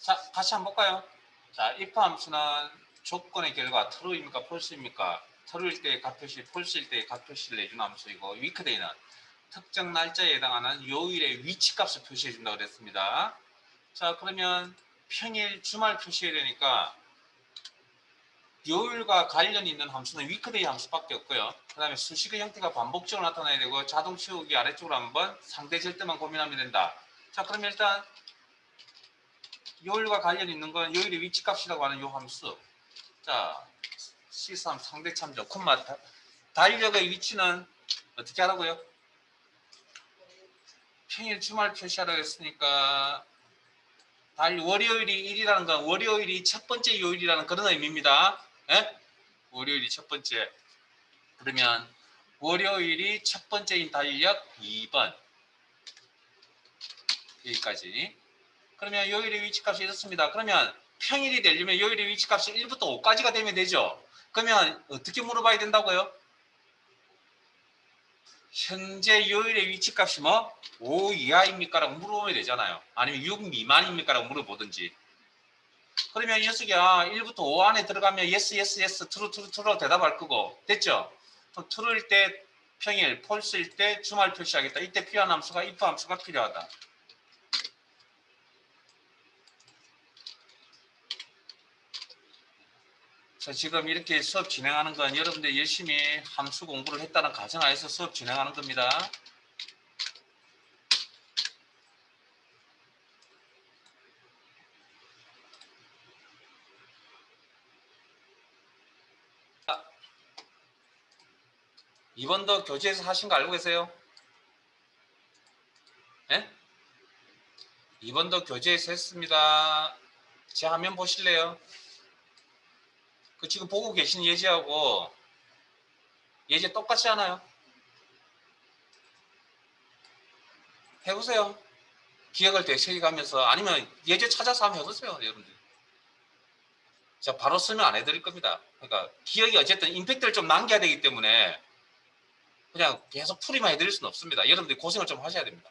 자, 같이 한번 볼까요? 자, if 함수는 조건의 결과 true입니까, false입니까? true일 때 값표시, false일 때 값표시를 내주는 함수이고 weekday는 특정 날짜에 해당하는 요일의 위치값을 표시해 준다고 그랬습니다. 자, 그러면 평일, 주말 표시해야 되니까 요일과 관련이 있는 함수는 weekday 함수밖에 없고요. 그 다음에 수식의 형태가 반복적으로 나타나야 되고 자동 치우기 아래쪽으로 한번 상대 절대만 고민하면 된다. 자, 그러면 일단 요일과 관련이 있는 건 요일의 위치값이라고 하는 요 함수. 자, C3 상대 참조 콤마 달력의 위치는 어떻게 하라고요? 평일 주말 표시하라고 했으니까 월요일이 1이라는 건 월요일이 첫 번째 요일이라는 그런 의미입니다. 예? 월요일이 첫 번째. 그러면 월요일이 첫 번째인 달력 2번 여기까지. 그러면 요일의 위치값이 이렇습니다. 그러면 평일이 되려면 요일의 위치값이 1부터 5까지가 되면 되죠. 그러면 어떻게 물어봐야 된다고요? 현재 요일의 위치값이 뭐? 5 이하입니까? 라고 물어보면 되잖아요. 아니면 6 미만입니까? 라고 물어보든지. 그러면 이 녀석이 1부터 5 안에 들어가면 yes, yes, yes, true, true, true로 대답할 거고. 됐죠? 그럼 true일 때 평일, false일 때 주말 표시하겠다. 이때 필요한 함수가 if 함수가 필요하다. 자, 지금 이렇게 수업 진행하는 건 여러분들 열심히 함수 공부를 했다는 가정하에서 수업 진행하는 겁니다. 이번도 교재에서 하신 거 알고 계세요? 네? 이번도 교재에서 했습니다. 제 화면 보실래요? 그 지금 보고 계신 예제하고 예제 똑같지 않아요? 해보세요. 기억을 되새겨가면서 아니면 예제 찾아서 한번 해보세요, 여러분들. 제가 바로 쓰면 안 해드릴 겁니다. 그러니까 기억이 어쨌든 임팩트를 좀 남겨야 되기 때문에 그냥 계속 풀이만 해드릴 수는 없습니다. 여러분들 고생을 좀 하셔야 됩니다.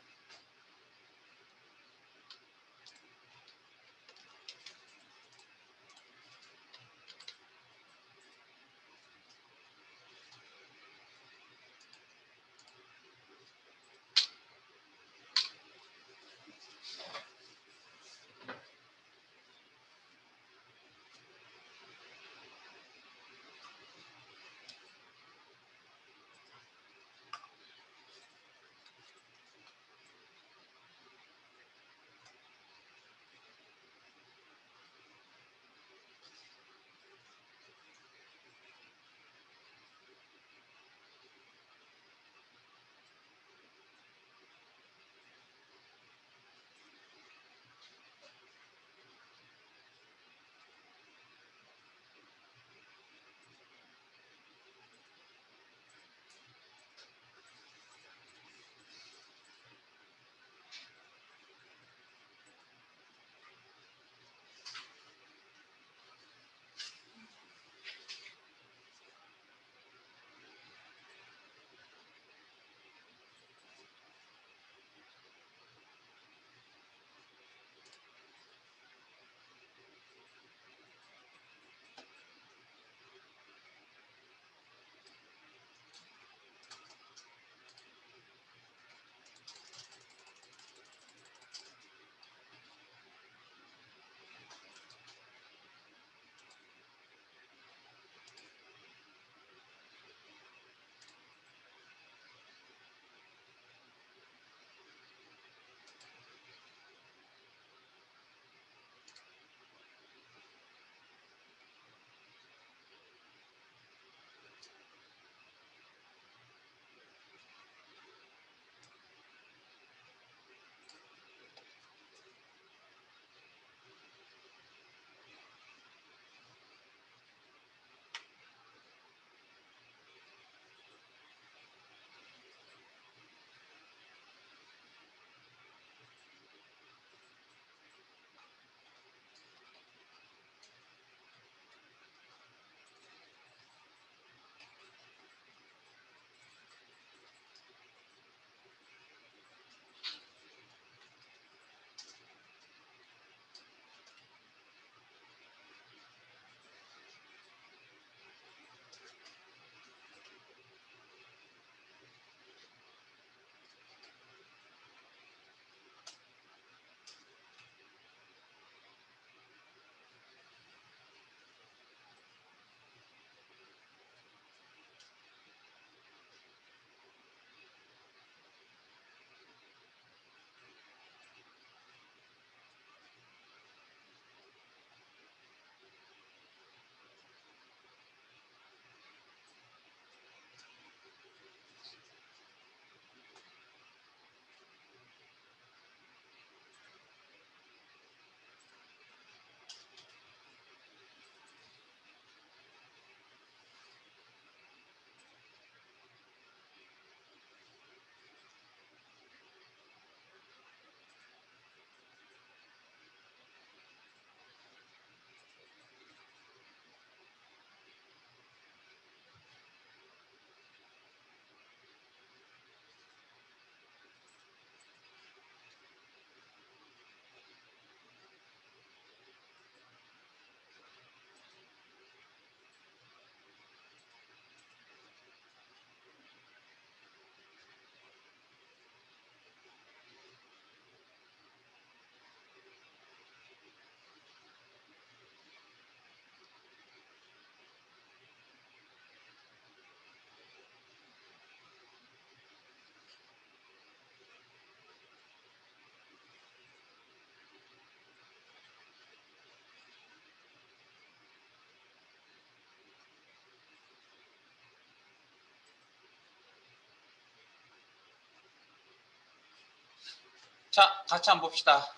자, 같이 한번 봅시다.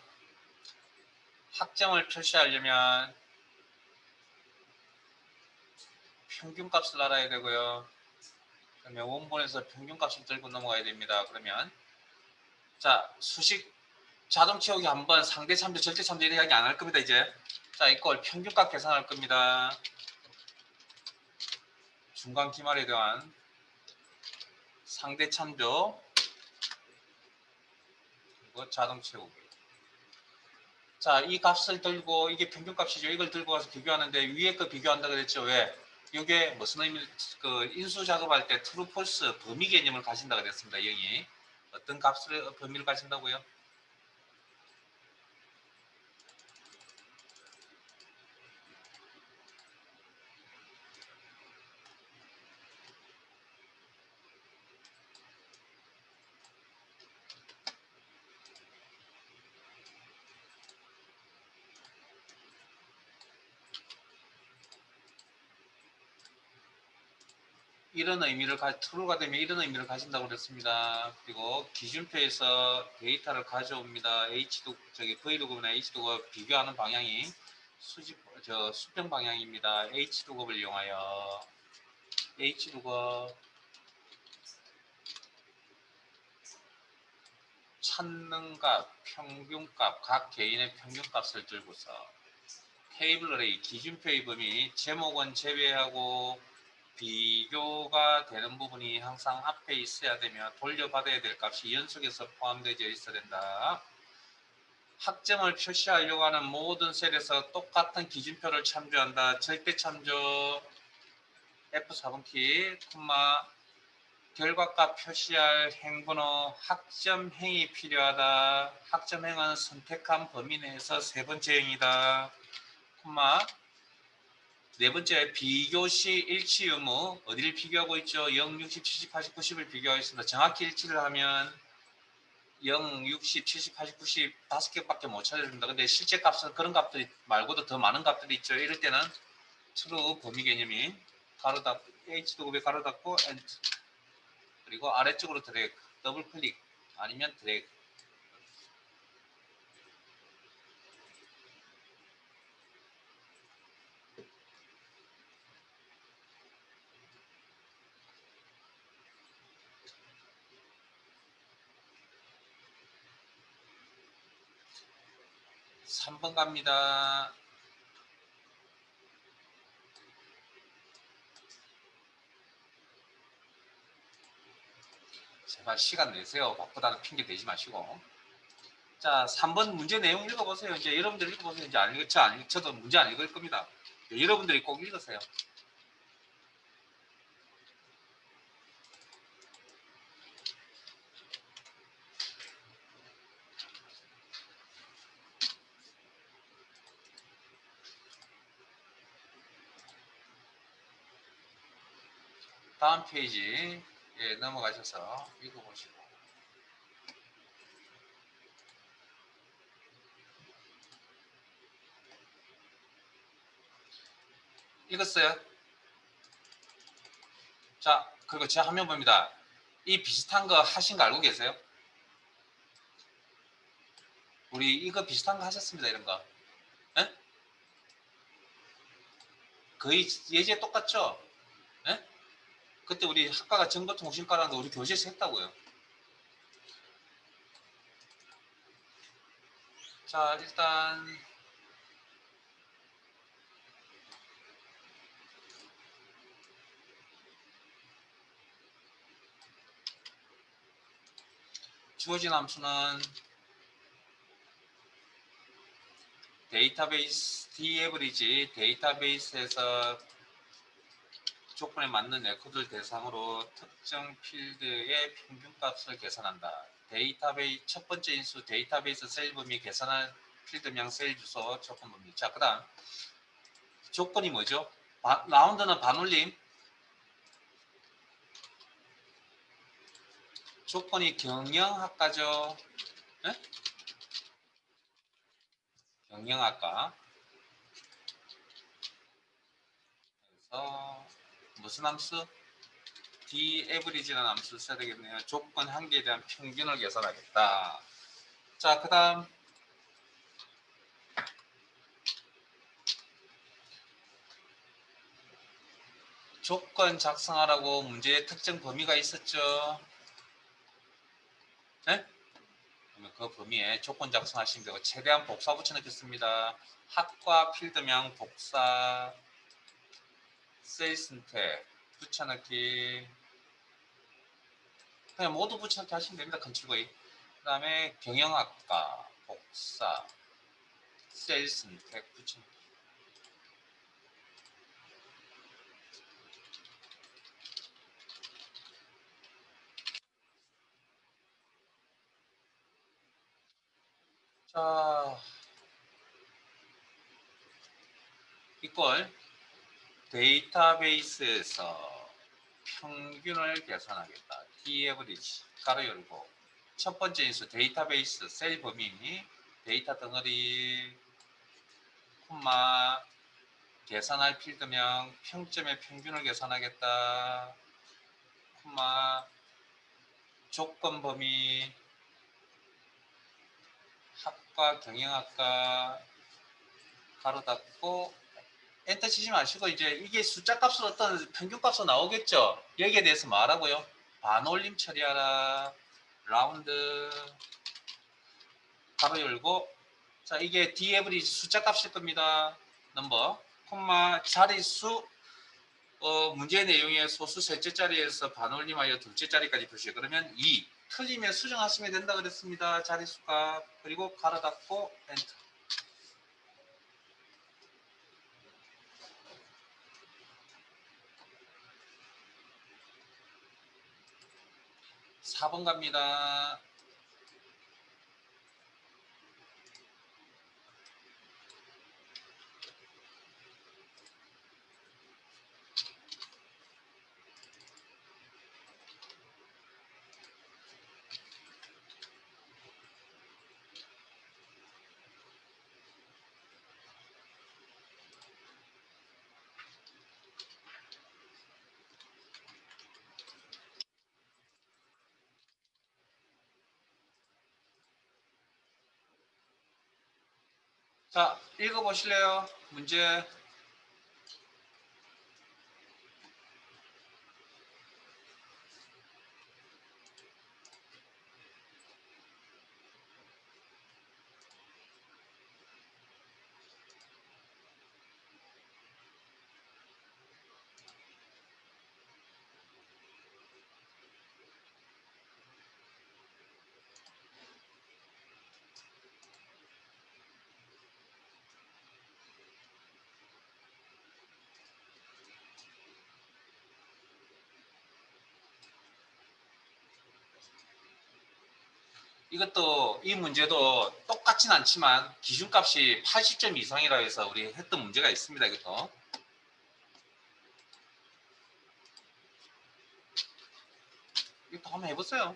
학점을 표시하려면 평균값을 알아야 되고요. 그러면 원본에서 평균값을 들고 넘어가야 됩니다. 그러면 자, 수식 자동 채우기 한번 상대 참조, 절대 참조 이야기 안 할 겁니다. 이제 자, 이걸 평균값 계산할 겁니다. 중간 기말에 대한 상대 참조 그리고 자동 채우기. 자, 이 값을 들고 이게 평균값이죠. 이걸 들고 가서 비교하는데 위에 거 비교한다 그랬죠. 왜? 이게 무슨 의미? 그 인수 작업할 때 true, false 범위 개념을 가진다 그랬습니다. 0이 어떤 값을 범위를 가진다고요? 이런 의미를 true가 되면 이런 의미를 가진다고 그랬습니다. 그리고 기준표에서 데이터를 가져옵니다. V로그나 H로그 비교하는 방향이 수평 방향입니다. H로그를 이용하여 H로그 찾는 값, 평균값, 각 개인의 평균값을 들고서 테이블 어레이, 기준표의 범위, 제목은 제외하고 비교가 되는 부분이 항상 앞에 있어야 되며 돌려받아야 될 값이 연속해서 포함되어 있어야 된다. 학점을 표시하려고 하는 모든 셀에서 똑같은 기준표를 참조한다. 절대 참조 F4번키, 결과값 표시할 행번호 학점행이 필요하다. 학점행은 선택한 범위 내에서 세 번째 행이다. 네 번째 비교시 일치 의무. 어디를 비교하고 있죠? 0, 60, 70, 80, 90을 비교하고 있습니다. 정확히 일치를 하면 0, 60, 70, 80, 90 다섯 개밖에 못 찾아줍니다. 근데 실제 값은 그런 값들이 말고도 더 많은 값들이 있죠. 이럴 때는 true 범위 개념이 가로 닫고 H도 900 가로 닫고 엔트 그리고 아래쪽으로 드래그 더블 클릭 아니면 드래그 3번 갑니다. 제발 시간 내세요. 바쁘다는 핑계 대지 마시고. 자, 3번 문제 내용 읽어보세요. 이제 여러분들 읽어보세요. 이제 안 읽었죠? 저도 문제 안 읽을 겁니다. 여러분들이 꼭 읽으세요. 다음 페이지에 넘어가셔서 읽어보시고. 읽었어요? 자, 그리고 제 화면 봅니다. 이 비슷한 거 하신 거 알고 계세요? 우리 이거 비슷한 거 하셨습니다. 이런 거. 에? 거의 예제 똑같죠? 에? 그때 우리 학과가 정보통신과라는 거 우리 교재에서 했다고요. 자, 일단 주어진 함수는 데이터베이스 Daverage 데이터베이스에서 조건에 맞는 레코드를 대상으로 특정 필드의 평균값을 계산한다. 데이터베이스 첫 번째 인수 데이터베이스 셀 범위 계산할 필드명 셀 주소 조건 범위. 자, 그다음 조건이 뭐죠? 라운드는 반올림. 조건이 경영학과죠. 네? 경영학과. 그래서 무슨 함수? D average라는 함수를 써야 되겠네요. 조건 한 개에 대한 평균을 계산하겠다. 자, 그 다음 조건 작성하라고 문제의 특정 범위가 있었죠. 네? 그러면 그 범위에 조건 작성하시면 되고 최대한 복사 붙여넣겠습니다. 학과 필드명 복사 셀 선택 붙여넣기 그냥 모두 붙여넣기 하시면 됩니다. 컨트롤 V. 그 다음에 경영학과 복사 셀 선택 붙여넣기. 자, 이걸 데이터베이스에서 평균을 계산하겠다. T-average 가로 열고 첫 번째 인수 데이터베이스 셀 범위 데이터 덩어리 콤마 계산할 필드명 평점의 평균을 계산하겠다. 콤마 조건 범위 학과 경영학과 가로 닫고 엔터 치지 마시고 이제 이게 숫자 값으로 어떤 평균 값으로 나오겠죠. 여기에 대해서 말하고요. 반올림 처리하라. 라운드 가로 열고 자 이게 D 에버리지 숫자 값일 겁니다. 넘버 콤마 자릿수 문제 내용의 소수 셋째 자리에서 반올림하여 둘째 자리까지 표시해. 그러면 2 틀리면 수정하시면 된다 그랬습니다. 자릿수값 그리고 가로 닫고 엔터. 4번 갑니다. 자 읽어보실래요? 문제 이것도 이 문제도 똑같진 않지만 기준값이 80점 이상이라 해서 우리 했던 문제가 있습니다. 이것도 한번 해보세요.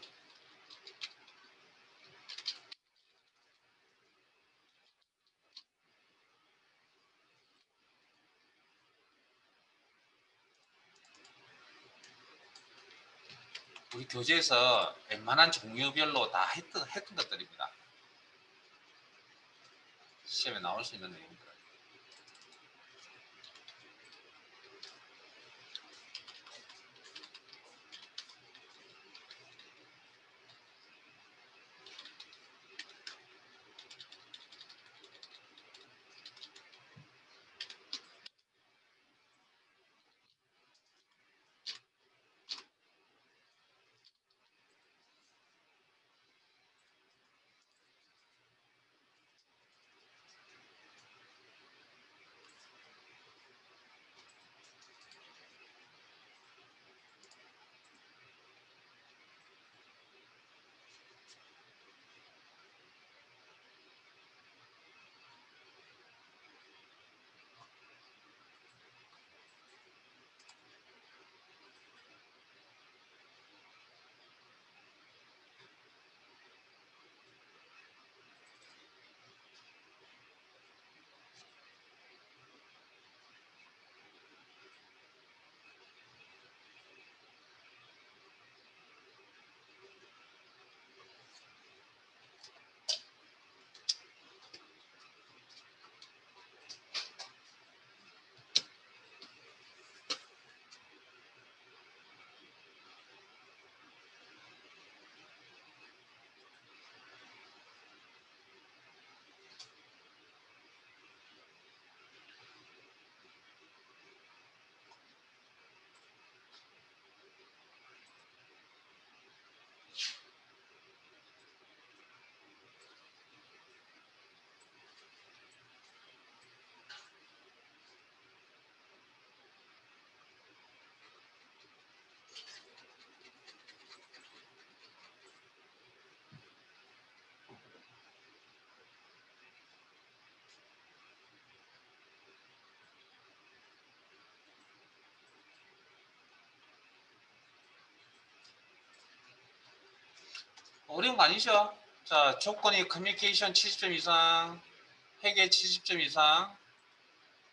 우리 교재에서 웬만한 종류별로 다 했던 것들입니다. 시험에 나올 수 있는 내용들. 어려운 거 아니죠? 자, 조건이 커뮤니케이션 70점 이상, 회계 70점 이상,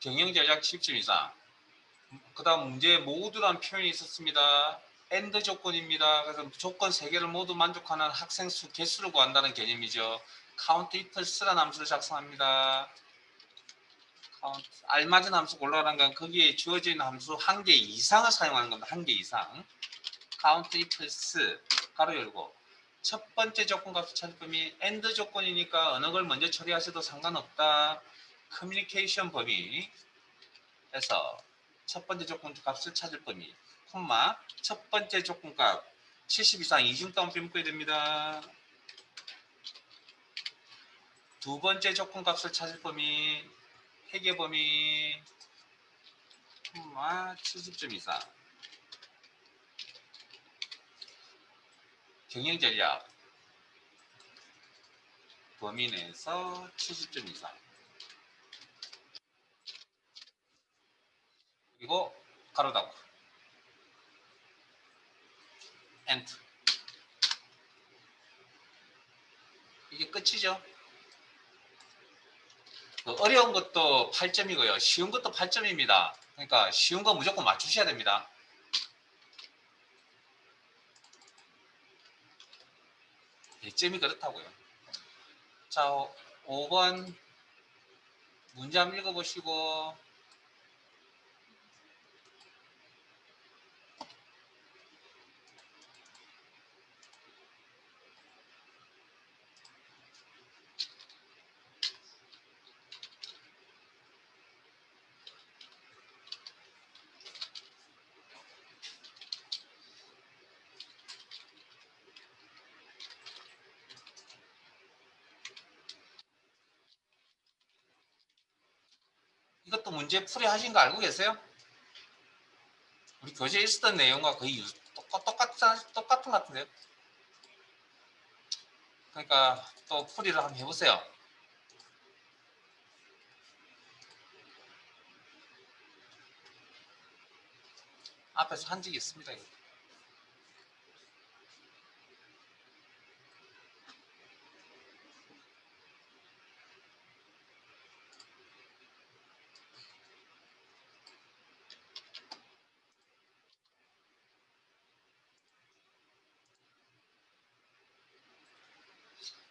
경영 전략 70점 이상. 그 다음 문제에 모두라는 표현이 있었습니다. AND 조건입니다. 그래서 조건 3개를 모두 만족하는 학생 수 개수를 구한다는 개념이죠. count equals라는 함수를 작성합니다. count, 알맞은 함수 골라라는 건 거기에 주어진 함수 1개 이상을 사용하는 겁니다. 1개 이상. count equals 가로 열고 첫 번째 조건 값을 찾을 범위 AND 조건이니까 어느 걸 먼저 처리하셔도 상관없다. 커뮤니케이션 범위 에서 첫 번째 조건 값을 찾을 범위 콤마 첫 번째 조건 값 70 이상 이중 다운 묶어야 됩니다. 두 번째 조건 값을 찾을 범위 회계 범위 콤마 70점 이상 경영 전략 범위 내에서 70점 이상 그리고 가로 닫고 엔터. 이게 끝이죠. 어려운 것도 8점이고요. 쉬운 것도 8점입니다. 그러니까 쉬운 거 무조건 맞추셔야 됩니다. 배점이 그렇다고요. 자, 5번 문제 한번 읽어보시고 이것도 문제 풀이 하신 거 알고 계세요? 우리 교재에 있었던 내용과 거의 똑같은 것 같은데요. 그러니까 또 풀이를 한번 해보세요. 앞에서 한 적이 있습니다.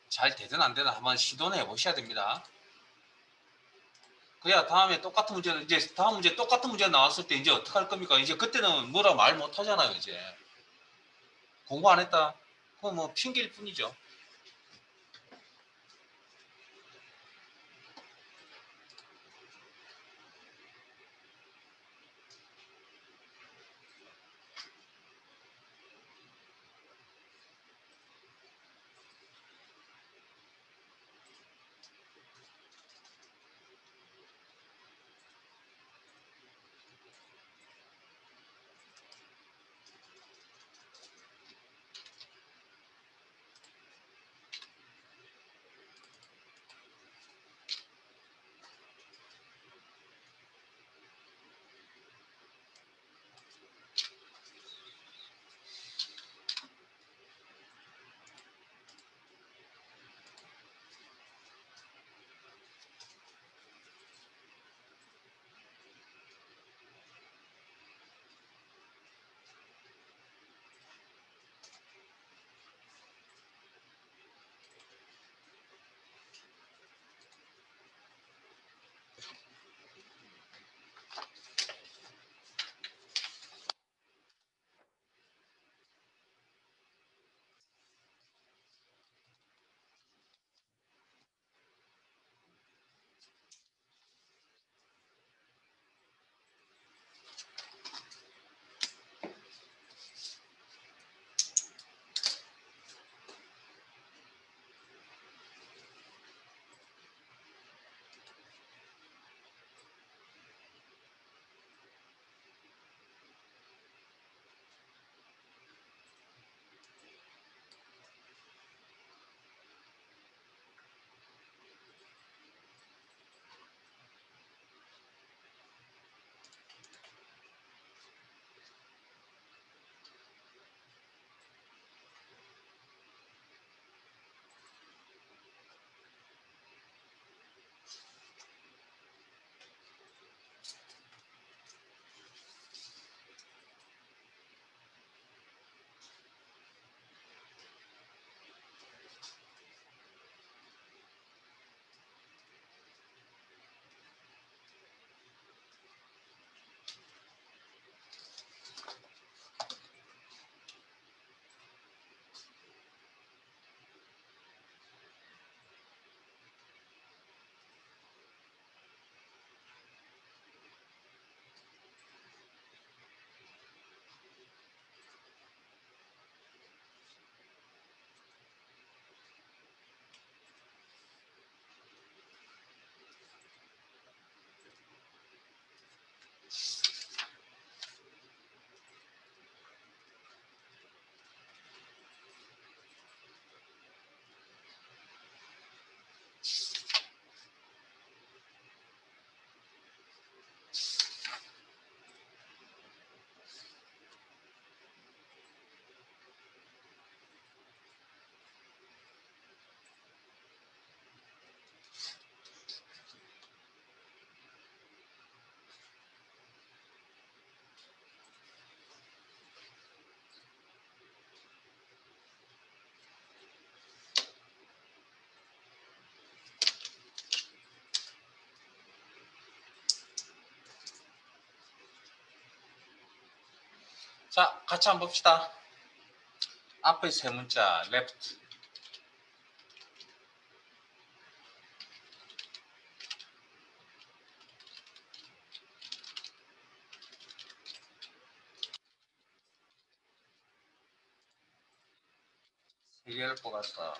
잘 되든 안 되든 한번 시도는 해보셔야 됩니다. 그래야 다음에 똑같은 문제는 이제 다음 문제 똑같은 문제 나왔을 때 이제 어떻게 할 겁니까? 이제 그때는 뭐라 말 못 하잖아요. 이제 공부 안 했다. 그건 뭐 핑계일 뿐이죠. 자, 같이 한번 봅시다. 앞의 세 문자 left. 세 개를 뽑아서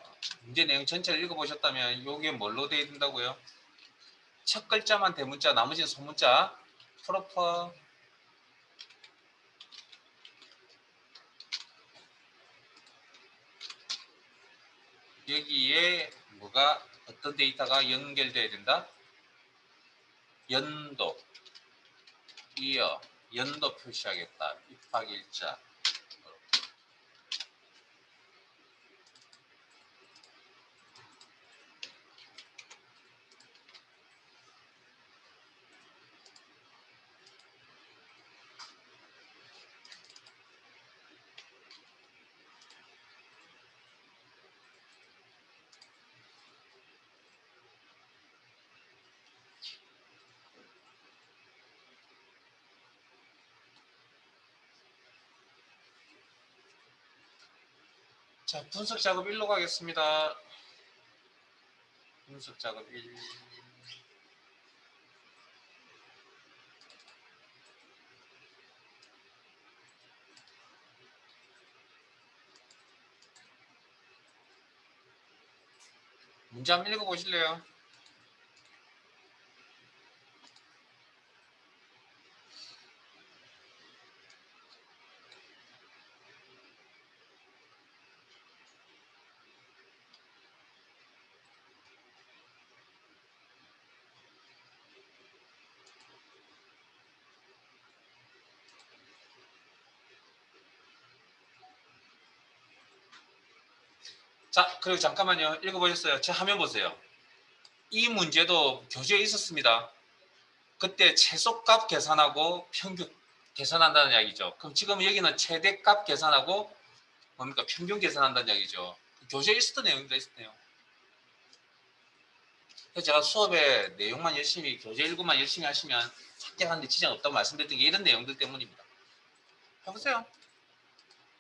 문제 내용 전체를 읽어보셨다면 이게 뭘로 되어 있다고요? 첫 글자만 대문자, 나머지는 소문자. 프로퍼. 여기에 뭐가 어떤 데이터가 연결돼야 된다? 연도, 이어, 연도 표시하겠다. 입학일자. 자, 분석 작업 1로 가겠습니다. 분석 작업 1. 문제 한번 읽어보실래요? 자, 그리고 잠깐만요. 읽어보셨어요? 제 화면 보세요. 이 문제도 교재에 있었습니다. 그때 최소값 계산하고 평균 계산한다는 이야기죠. 그럼 지금 여기는 최대값 계산하고 뭡니까? 평균 계산한다는 이야기죠. 교재에 있었던 내용입니다. 있었네요. 그래서 제가 수업에 내용만 열심히, 교재 일구만 열심히 하시면 합격하는데 지장 없다고 말씀드렸던 게 이런 내용들 때문입니다. 해보세요.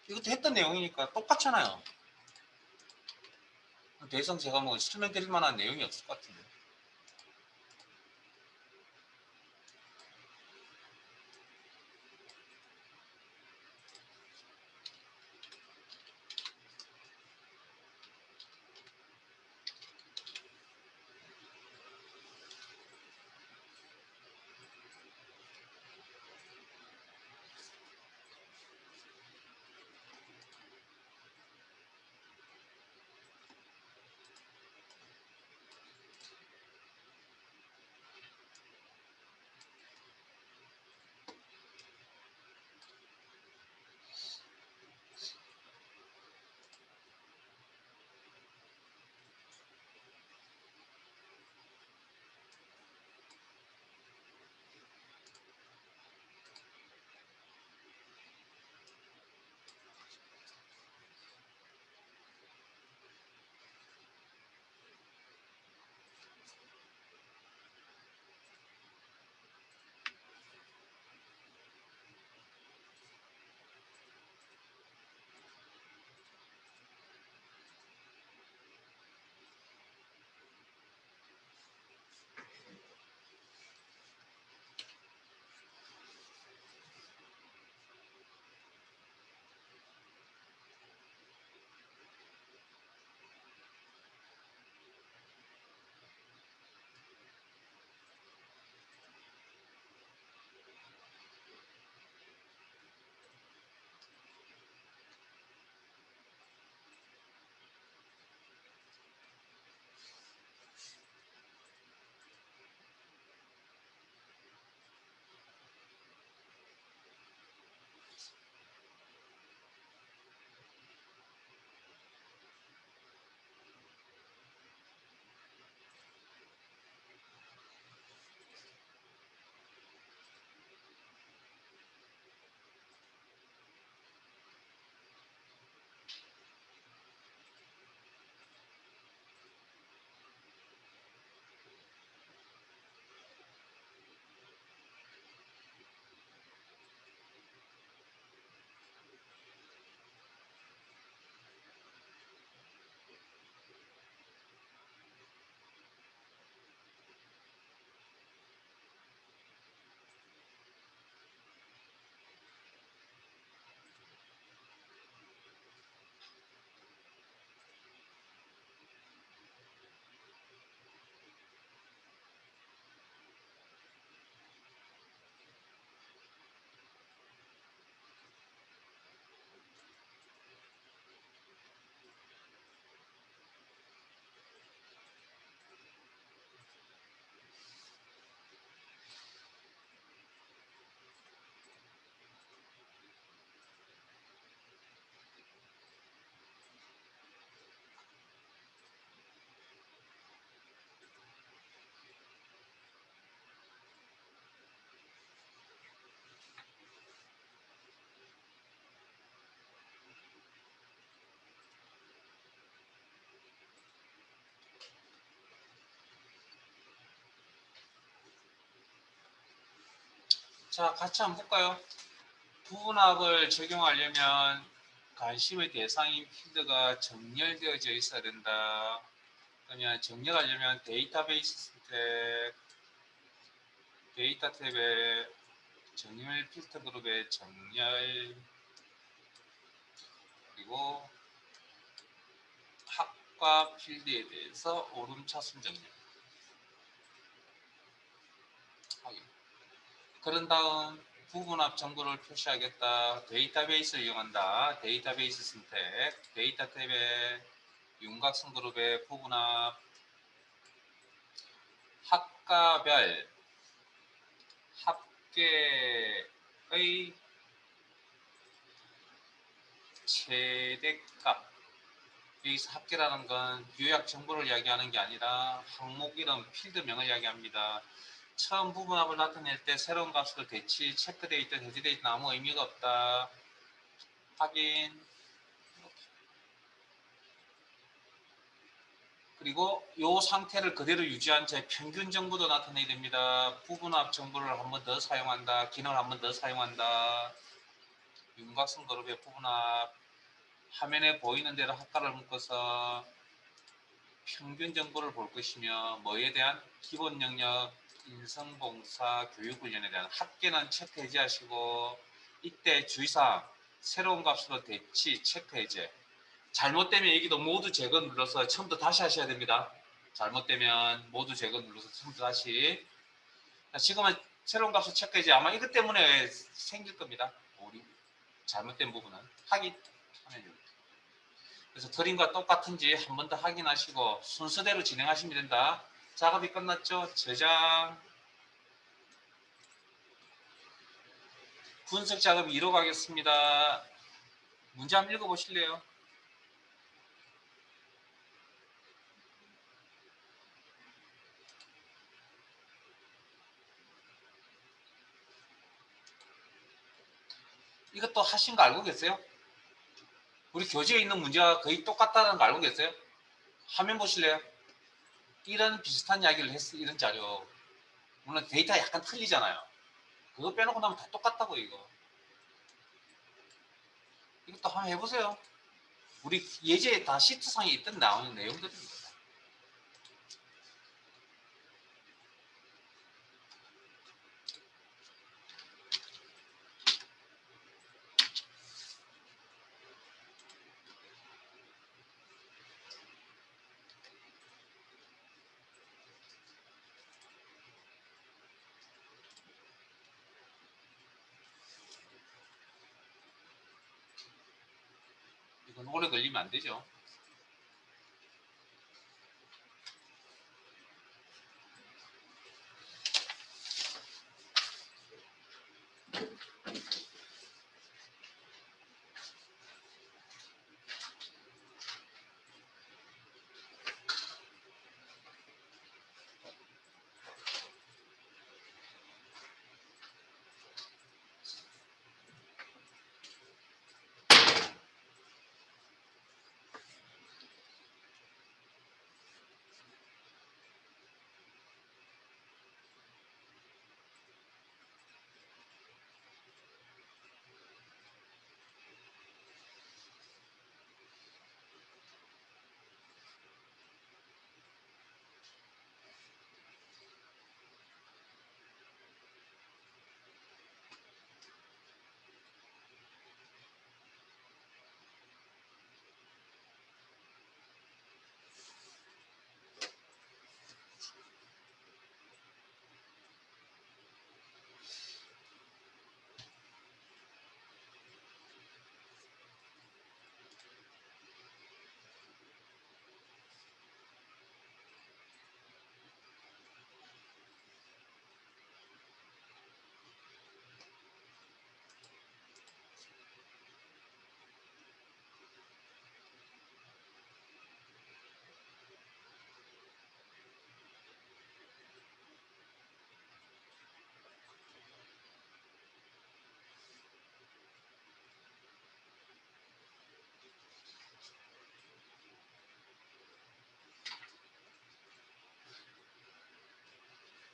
이것도 했던 내용이니까 똑같잖아요. 더 이상 제가 뭐 설명드릴 만한 내용이 없을 것 같은데. 자, 같이 한번 볼까요? 부분합을 적용하려면 관심의 대상인 필드가 정렬되어져 있어야 된다. 그러면 정렬하려면 데이터베이스 선택, 데이터 탭에 정렬 필터 그룹의 정렬, 그리고 학과 필드에 대해서 오름차순 정렬 확인. 그런 다음 부분합 정보를 표시하겠다. 데이터베이스를 이용한다. 데이터베이스 선택, 데이터 탭에 윤곽선 그룹의 부분합, 학과별 합계의 최대값. 여기서 합계라는 건 요약 정보를 이야기하는 게 아니라 항목 이름, 필드명을 이야기합니다. 처음 부분합을 나타낼 때 새로운 값으로 대치, 체크되어 있든 해제되어 있든 아무 의미가 없다. 확인. 그리고 이 상태를 그대로 유지한 채 평균 정보도 나타내야 됩니다. 부분합 정보를 한 번 더 사용한다. 기능을 한 번 더 사용한다. 윤곽선 그룹의 부분합, 화면에 보이는 대로 학과를 묶어서 평균 정보를 볼 것이며, 뭐에 대한 기본 영역, 인성봉사, 교육훈련에 대한 합계는 체크 해제하시고, 이때 주의사항, 새로운 값으로 대치, 체크 해제. 잘못되면 여기도 모두 제거 눌러서 처음부터 다시 하셔야 됩니다. 잘못되면 모두 제거 눌러서 처음부터 다시. 지금은 새로운 값을 체크 해제. 아마 이것 때문에 생길 겁니다. 우리 잘못된 부분은. 확인 하면 됩니다. 그래서 드림과 똑같은지 한 번 더 확인하시고 순서대로 진행하시면 된다. 작업이 끝났죠? 저장. 분석 작업 이뤄가겠습니다. 문제 한번 읽어보실래요? 이것도 하신 거 알고 계세요? 우리 교재에 있는 문제가 거의 똑같다는 거 알고 계세요? 화면 보실래요? 이런 비슷한 이야기를 했어. 이런 자료. 물론 데이터가 약간 틀리잖아요. 그거 빼놓고 나면 다 똑같다고 이거. 이것도 한번 해보세요. 우리 예제에 다 시트상에 있던 나오는 내용들입니다. 이건 오래 걸리면 안 되죠.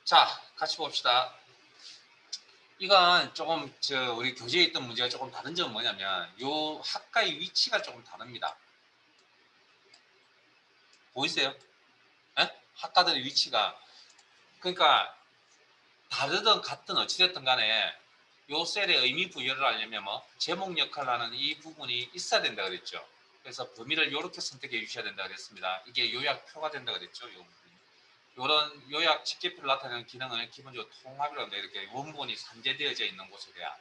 자, 같이 봅시다. 이건 조금 우리 교재에 있던 문제가 조금 다른 점은 뭐냐면 요 학과의 위치가 조금 다릅니다. 보이세요? 예? 학과들의 위치가 그러니까 다르든 같든 어찌됐든 간에 요 셀의 의미 부여를 하려면 뭐 제목 역할을 하는 이 부분이 있어야 된다 그랬죠. 그래서 범위를 이렇게 선택해 주셔야 된다 그랬습니다. 이게 요약표가 된다 그랬죠. 요런 요약 집계표를 나타내는 기능을 기본적으로 통합이라고 합니다. 이렇게 원본이 산재되어져 있는 곳에 대한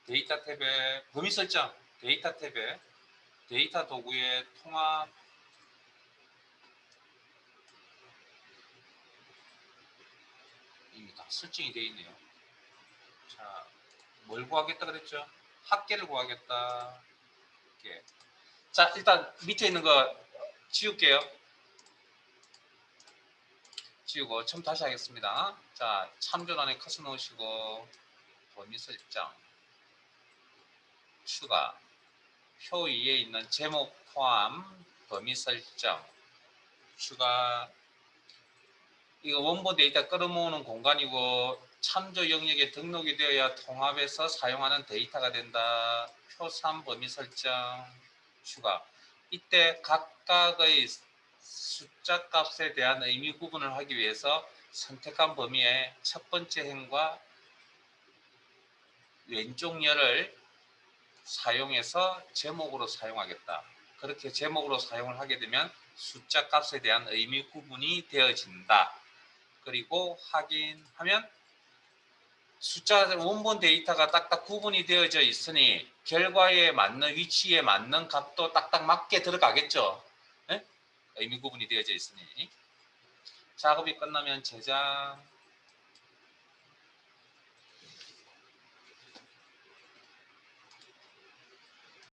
데이터 탭에 범위 설정, 데이터 탭에 데이터 도구의 통합 이미 다 설정이 되어 있네요. 자, 뭘 구하겠다 그랬죠? 합계를 구하겠다. 이렇게. 자, 일단 밑에 있는 거 지울게요. 지우고 처음 다시 하겠습니다. 자, 참조란에 커서 넣으시고 범위 설정 추가 표 위에 있는 제목 포함 범위 설정 추가 이거 원본 데이터 끌어모으는 공간이고 참조 영역에 등록이 되어야 통합해서 사용하는 데이터가 된다. 표 3 범위 설정 추가 이때 각각의 숫자 값에 대한 의미 구분을 하기 위해서 선택한 범위의 첫 번째 행과 왼쪽 열을 사용해서 제목으로 사용하겠다. 그렇게 제목으로 사용을 하게 되면 숫자 값에 대한 의미 구분이 되어진다. 그리고 확인하면 숫자 원본 데이터가 딱딱 구분이 되어져 있으니 결과에 맞는 위치에 맞는 값도 딱딱 맞게 들어가겠죠. 네? 의미 구분이 되어져 있으니 작업이 끝나면 저장